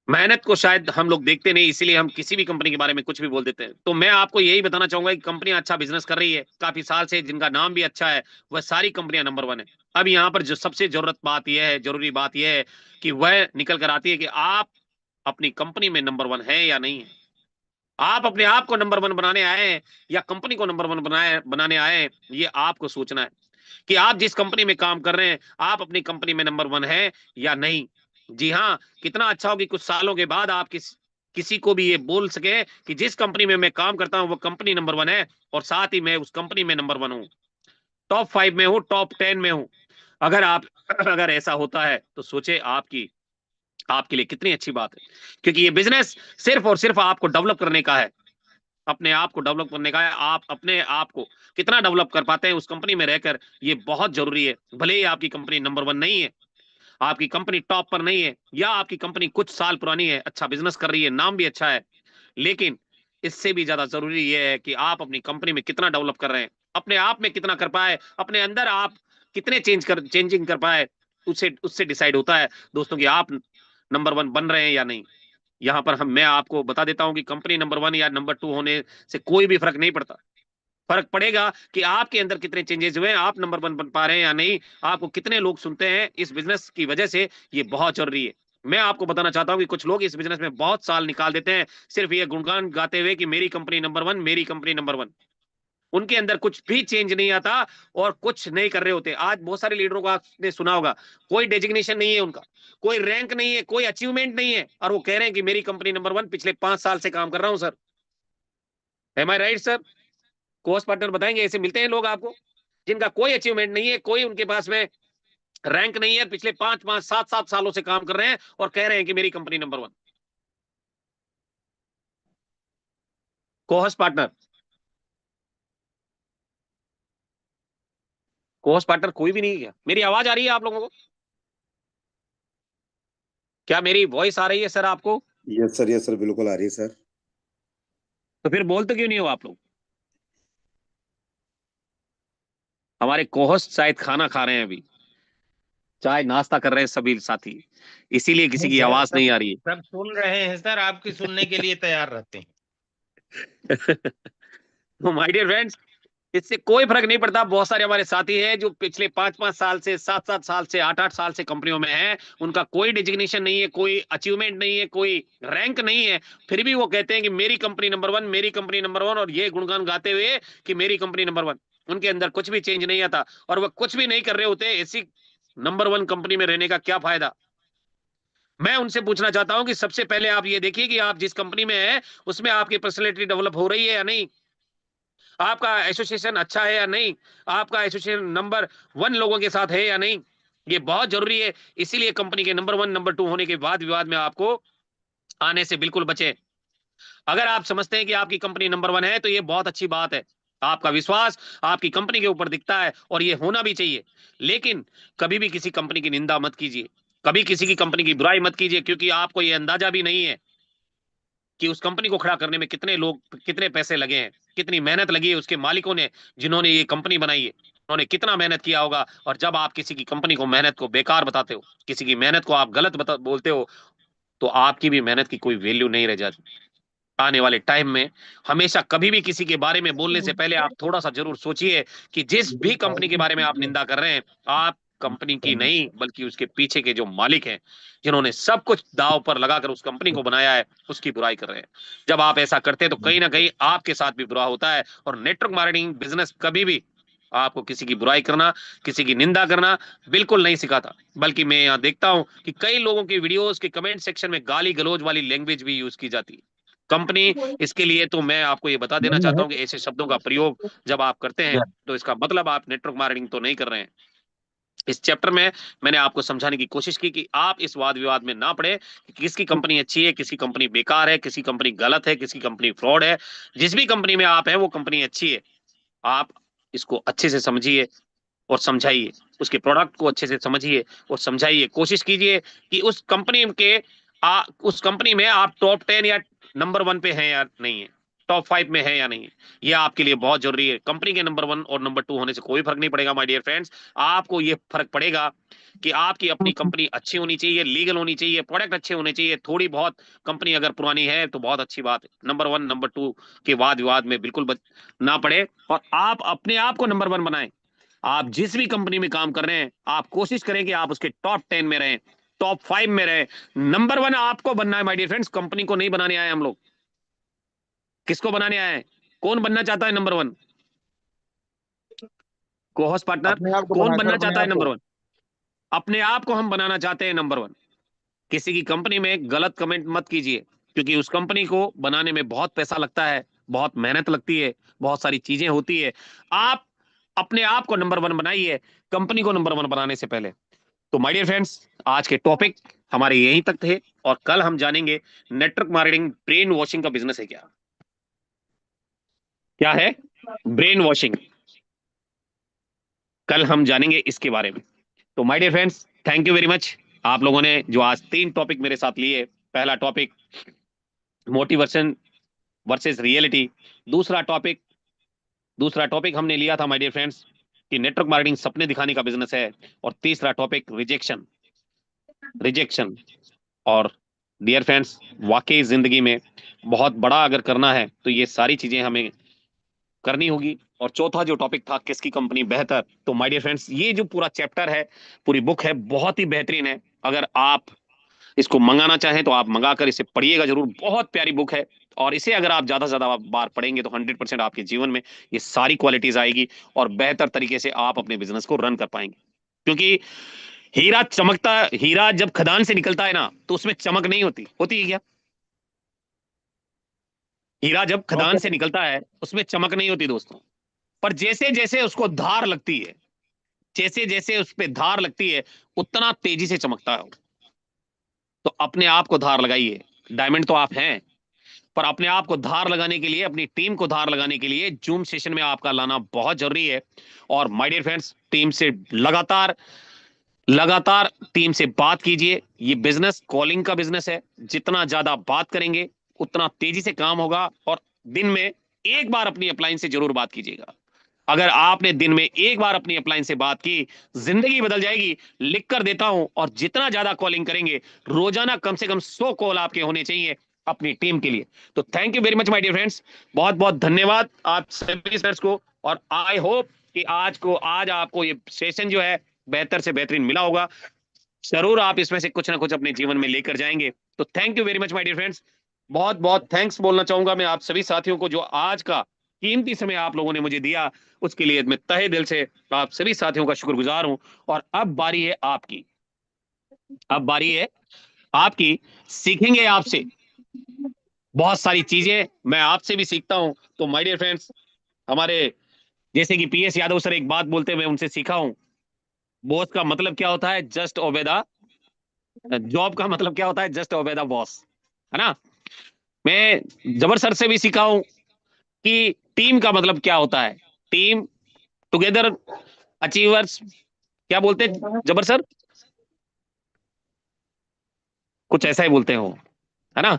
मेहनत को शायद हम लोग देखते नहीं, इसीलिए हम किसी भी कंपनी के बारे में कुछ भी बोल देते हैं। तो मैं आपको यही बताना चाहूंगा कि कंपनियां अच्छा बिजनेस कर रही है काफी साल से, जिनका नाम भी अच्छा है, वह सारी कंपनियां नंबर 1 है। अब यहाँ पर जो सबसे जरूरी बात यह है कि वह निकल कर आती है कि आप अपनी कंपनी में नंबर 1 है या नहीं है। आप अपने आप को नंबर 1 बनाने आए हैं या कंपनी को नंबर 1 बनाने आए हैं, ये आपको सोचना है कि आप जिस कंपनी में काम कर रहे हैं, आप अपनी कंपनी में नंबर 1 है या नहीं। जी हाँ, कितना अच्छा हो कि कुछ सालों के बाद आप किसी को भी ये बोल सके कि जिस कंपनी में मैं काम करता हूं वो कंपनी नंबर 1 है, और साथ ही मैं उस कंपनी में नंबर 1 हूं, टॉप 5 में हूं, टॉप 10 में हूं। अगर आप अगर ऐसा होता है तो सोचे आपके लिए कितनी अच्छी बात है। क्योंकि ये बिजनेस सिर्फ और सिर्फ आपको डेवलप करने का है, अपने आप को डेवलप करने का है। आप अपने आप को कितना डेवलप कर पाते हैं उस कंपनी में रहकर, ये बहुत जरूरी है। भले ही आपकी कंपनी नंबर 1 नहीं है, आपकी कंपनी टॉप पर नहीं है, या आपकी कंपनी कुछ साल पुरानी है, अच्छा बिजनेस कर रही है, नाम भी अच्छा है, लेकिन इससे भी ज्यादा जरूरी यह है कि आप अपनी कंपनी में कितना डेवलप कर रहे हैं, अपने आप में कितना कर पाए, अपने अंदर आप कितने चेंजिंग कर पाए। उससे उससे डिसाइड होता है दोस्तों कि आप नंबर 1 बन रहे हैं या नहीं। यहाँ पर मैं आपको बता देता हूं कि कंपनी नंबर 1 या नंबर 2 होने से कोई भी फर्क नहीं पड़ता। फर्क पड़ेगा कि आपके अंदर कितने चेंजेस हुए हैं, आप नंबर 1 बन पा रहे हैं या नहीं, आपको कितने लोग सुनते हैं इस बिजनेस की वजह से। ये बहुत जरूरी है। मैं आपको बताना चाहता हूं कि कुछ लोग इस बिजनेस में बहुत साल निकाल देते हैं सिर्फ ये गुणगान गाते हुए कि मेरी कंपनी नंबर 1, मेरी कंपनी नंबर 1। उनके अंदर कुछ भी चेंज नहीं आता और कुछ नहीं कर रहे होते। आज बहुत सारे लीडरों को आपने सुना होगा, कोई डेजिग्नेशन नहीं है उनका, कोई रैंक नहीं है, कोई अचीवमेंट नहीं है, और वो कह रहे हैं कि मेरी कंपनी नंबर 1, पिछले 5 साल से काम कर रहा हूं सर। एम आई राइट सर? कोस्ट पार्टनर बताएंगे, ऐसे मिलते हैं लोग आपको जिनका कोई अचीवमेंट नहीं है, कोई उनके पास में रैंक नहीं है, पिछले 5-5, 7-7 सालों से काम कर रहे हैं और कह रहे हैं कि मेरी company number 1। Cost partner, cost partner कोई भी नहीं है क्या? मेरी आवाज आ रही है आप लोगों को? क्या मेरी वॉइस आ रही है सर आपको? यस सर, बिल्कुल आ रही है सर। तो फिर बोलते क्यों नहीं हो आप लोग? हमारे कोहोस्ट शायद खाना खा रहे हैं अभी, चाय नाश्ता कर रहे हैं सभी साथी, इसीलिए किसी की आवाज नहीं आ रही है। सब सुन रहे हैं सर, आपकी सुनने के लिए तैयार रहते हैं। तो माय डियर फ्रेंड्स, इससे कोई फर्क नहीं पड़ता। बहुत सारे हमारे साथी हैं जो पिछले 5-5 साल से, 7-7 साल से, 8-8 साल से कंपनियों में हैं, उनका कोई डिजिग्नेशन नहीं है, कोई अचीवमेंट नहीं है, कोई रैंक नहीं है, फिर भी वो कहते हैं कि मेरी कंपनी नंबर 1, मेरी कंपनी नंबर 1, और ये गुणगान गाते हुए कि मेरी कंपनी नंबर 1। उनके अंदर कुछ भी चेंज नहीं आता और वह कुछ भी नहीं कर रहे होते। ऐसी नंबर 1 कंपनी में रहने का क्या फायदा? मैं उनसे पूछना चाहता हूं कि सबसे पहले आप ये देखिए कि आप जिस कंपनी में है उसमें आपकी पर्सनैलिटी डेवलप हो रही है या नहीं, आपका एसोसिएशन अच्छा है या नहीं, आपका एसोसिएशन नंबर 1 लोगों के साथ है या नहीं। ये बहुत जरूरी है। इसीलिए कंपनी के नंबर 1, नंबर 2 होने के बाद विवाद में आपको आने से बिल्कुल बचे। अगर आप समझते हैं कि आपकी कंपनी नंबर 1 है तो ये बहुत अच्छी बात है। आपका विश्वास आपकी कंपनी के ऊपर दिखता है और ये होना भी चाहिए। लेकिन कभी भी किसी कंपनी की निंदा मत कीजिए, कभी किसी की कंपनी की बुराई मत कीजिए, क्योंकि आपको ये अंदाजा भी नहीं है कि उस कंपनी को खड़ा करने में कितने लोग, कितने पैसे लगे हैं, कितनी मेहनत लगी है उसके मालिकों ने, जिन्होंने ये कंपनी बनाई है, उन्होंने कितना मेहनत किया होगा। और जब आप किसी की कंपनी को, मेहनत को बेकार बताते हो, किसी की मेहनत को आप गलत बोलते हो, तो आपकी भी मेहनत की कोई वैल्यू नहीं रह जाती। आने वाले टाइम में हमेशा कभी भी किसी के बारे में बोलने से पहले आप थोड़ा सा जरूर सोचिए कि जिस भी कंपनी के बारे में आप निंदा कर रहे हैं, आप कंपनी की नहीं बल्कि उसके पीछे के जो मालिक हैं, जिन्होंने सब कुछ दांव पर लगाकर उस कंपनी को बनाया है, उसकी बुराई कर रहे हैं। जब आप ऐसा करते हैं तो कहीं ना कहीं आपके साथ भी बुरा होता है। और नेटवर्क मार्केटिंग बिजनेस कभी भी आपको किसी की बुराई करना, किसी की निंदा करना बिल्कुल नहीं सिखाता। बल्कि मैं यहाँ देखता हूं कि कई लोगों के वीडियोस के कमेंट सेक्शन में गाली गलौज वाली लैंग्वेज भी यूज की जाती है। कंपनी इसके लिए तो मैं आपको ये बता देना चाहता हूं कि ऐसे शब्दों का प्रयोग जब आप करते हैं तो इसका मतलब आप नेटवर्क मार्केटिंग तो नहीं कर रहे हैं। इस चैप्टर में मैंने आपको समझाने की कोशिश की कि आप इस वाद विवाद में ना पड़े कि किसकी कंपनी अच्छी है, किसी कंपनी बेकार है, किसी कंपनी गलत है, किसी कंपनी फ्रॉड है। जिस भी कंपनी में आप हैं वो कंपनी अच्छी है। आप इसको अच्छे से समझिए और समझाइए, उसके प्रोडक्ट को अच्छे से समझिए और समझाइए। कोशिश कीजिए कि उस कंपनी में आप टॉप 10 या नंबर 1 पे हैं या नहीं है, टॉप 5 में है या नहीं है। ये आपके लिए बहुत जरूरी है। कंपनी के नंबर 1 और नंबर 2 होने से कोई फर्क नहीं पड़ेगा माय डियर फ्रेंड्स। आपको ये फर्क पड़ेगा कि आपकी अपनी कंपनी अच्छी होनी चाहिए, लीगल होनी चाहिए, प्रोडक्ट अच्छे होने चाहिए। थोड़ी बहुत कंपनी अगर पुरानी है तो बहुत अच्छी बात है। नंबर 1 नंबर 2 के वाद विवाद में बिल्कुल ना पड़े और आप अपने आप को नंबर 1 बनाएं। आप जिस भी कंपनी में काम कर रहे हैं आप कोशिश करें कि आप उसके टॉप 10 में रहें, टॉप 5 में रहें। नंबर 1 आपको बनना है माय डियर फ्रेंड्स। कंपनी को नहीं बनाने आए हम लोग। किसको बनाने आए हैं? कौन बनना चाहता है नंबर 1? को होस्ट पार्टनर अपने आप को कौन बनाकर बनना अपने चाहता है आप को। नंबर 1? अपने आप को हम बनाना चाहते हैं नंबर 1। किसी की कंपनी में गलत कमेंट मत कीजिए, क्योंकि उस कंपनी को बनाने में बहुत पैसा लगता है, बहुत मेहनत लगती है, बहुत सारी चीजें होती है। आप अपने आप को नंबर 1 बनाइए, कंपनी को नंबर 1 बनाने से पहले। तो माय डियर फ्रेंड्स, आज के टॉपिक हमारे यहीं तक थे और कल हम जानेंगे नेटवर्क मार्केटिंग ब्रेन वॉशिंग का बिजनेस है क्या। क्या है ब्रेन वॉशिंग? कल हम जानेंगे इसके बारे में। तो my dear friends, thank you very much. आप लोगों ने जो आज 3 टॉपिक मेरे साथ लिए, पहला टॉपिक मोटिवेशन वर्सेस रियलिटी, दूसरा टॉपिक हमने लिया था माय डियर फ्रेंड्स कि नेटवर्क मार्केटिंग सपने दिखाने का बिजनेस है, और तीसरा टॉपिक रिजेक्शन। और डियर फ्रेंड्स, वाकई जिंदगी में बहुत बड़ा अगर करना है तो ये सारी चीजें हमें करनी होगी। और चौथा जो टॉपिक था किसकी कंपनी बेहतर, तो माय डियर फ्रेंड्स ये जो पूरा चैप्टर है, पूरी बुक है, बहुत ही बेहतरीन है। अगर आप इसको मंगाना चाहें तो आप मंगाकर इसे पढ़िएगा जरूर। बहुत प्यारी बुक है और इसे अगर आप ज्यादा से ज्यादा बार पढ़ेंगे तो 100% आपके जीवन में ये सारी क्वालिटीज आएगी और बेहतर तरीके से आप अपने बिजनेस को रन कर पाएंगे। क्योंकि हीरा जब खदान से निकलता है ना तो उसमें चमक नहीं होती है क्या? हीरा जब खदान से निकलता है उसमें चमक नहीं होती दोस्तों, पर जैसे जैसे उसको धार लगती है, जैसे जैसे उस पे धार लगती है उतना तेजी से चमकता है। तो अपने आप को धार लगाइए। डायमंड तो आप हैं, पर अपने आप को धार लगाने के लिए, अपनी टीम को धार लगाने के लिए जूम सेशन में आपका लाना बहुत जरूरी है। और माय डियर फ्रेंड्स, टीम से लगातार टीम से बात कीजिए। ये बिजनेस कॉलिंग का बिजनेस है। जितना ज्यादा बात करेंगे उतना तेजी से काम होगा। और दिन में एक बार अपनी अपलाइन से जरूर बात कीजिएगा। अगर आपने दिन में एक बार अपनी अपलाइन से बात की, जिंदगी बदल जाएगी। लिख कर देता हूं। और जितना ज्यादा कॉलिंग करेंगे, रोजाना कम से कम 100 कॉल आपके होने चाहिए अपनी टीम के लिए। तो thank you very much my dear friends, बहुत बहुत धन्यवाद आप सभी फ्रेंड्स को। और आई होप कि आज आपको ये सेशन जो है बेहतर से बेहतरीन मिला होगा। जरूर आप इसमें से कुछ ना कुछ अपने जीवन में लेकर जाएंगे। तो thank you very much my dear friends. बहुत बहुत थैंक्स बोलना चाहूंगा मैं आप सभी साथियों को, जो आज का कीमती समय आप लोगों ने मुझे दिया, उसके लिए मैं तहे दिल से आप सभी साथियों का शुक्रगुजार हूं। और अब बारी है आपकी। सीखेंगे आपसे बहुत सारी चीजें, मैं आपसे भी सीखता हूं। तो माय डियर फ्रेंड्स, हमारे जैसे कि PS यादव सर एक बात बोलते हुए उनसे सीखा हूं, बॉस का मतलब क्या होता है? जस्ट ओबे द जॉब का मतलब क्या होता है? जस्ट ओबे द बॉस, है ना? मैं जबर सर से भी सीखा हूं कि टीम का मतलब क्या होता है। टीम टुगेदर अचीवर्स, क्या बोलते हैं जबर सर? कुछ ऐसा ही बोलते हो, है ना?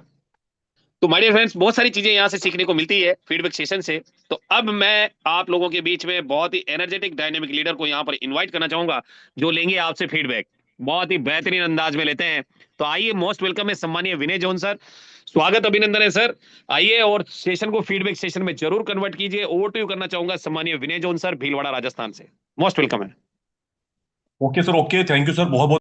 तो माय डियर फ्रेंड्स, बहुत सारी चीजें यहां से सीखने को मिलती है फीडबैक सेशन से। तो अब मैं आप लोगों के बीच में बहुत ही एनर्जेटिक डायनेमिक लीडर को यहां पर इनवाइट करना चाहूंगा, जो लेंगे आपसे फीडबैक बहुत ही बेहतरीन अंदाज में लेते हैं। तो आइए, मोस्ट वेलकम है सम्मानीय विनय जॉन सर। स्वागत अभिनंदन है सर। आइए और सेशन को फीडबैक सेशन में जरूर कन्वर्ट कीजिए। ओवर टू यू करना चाहूंगा सम्मानीय विनय जॉन सर, भीलवाड़ा राजस्थान से। मोस्ट वेलकम है। Okay sir, okay, thank you sir, बहुत बहुत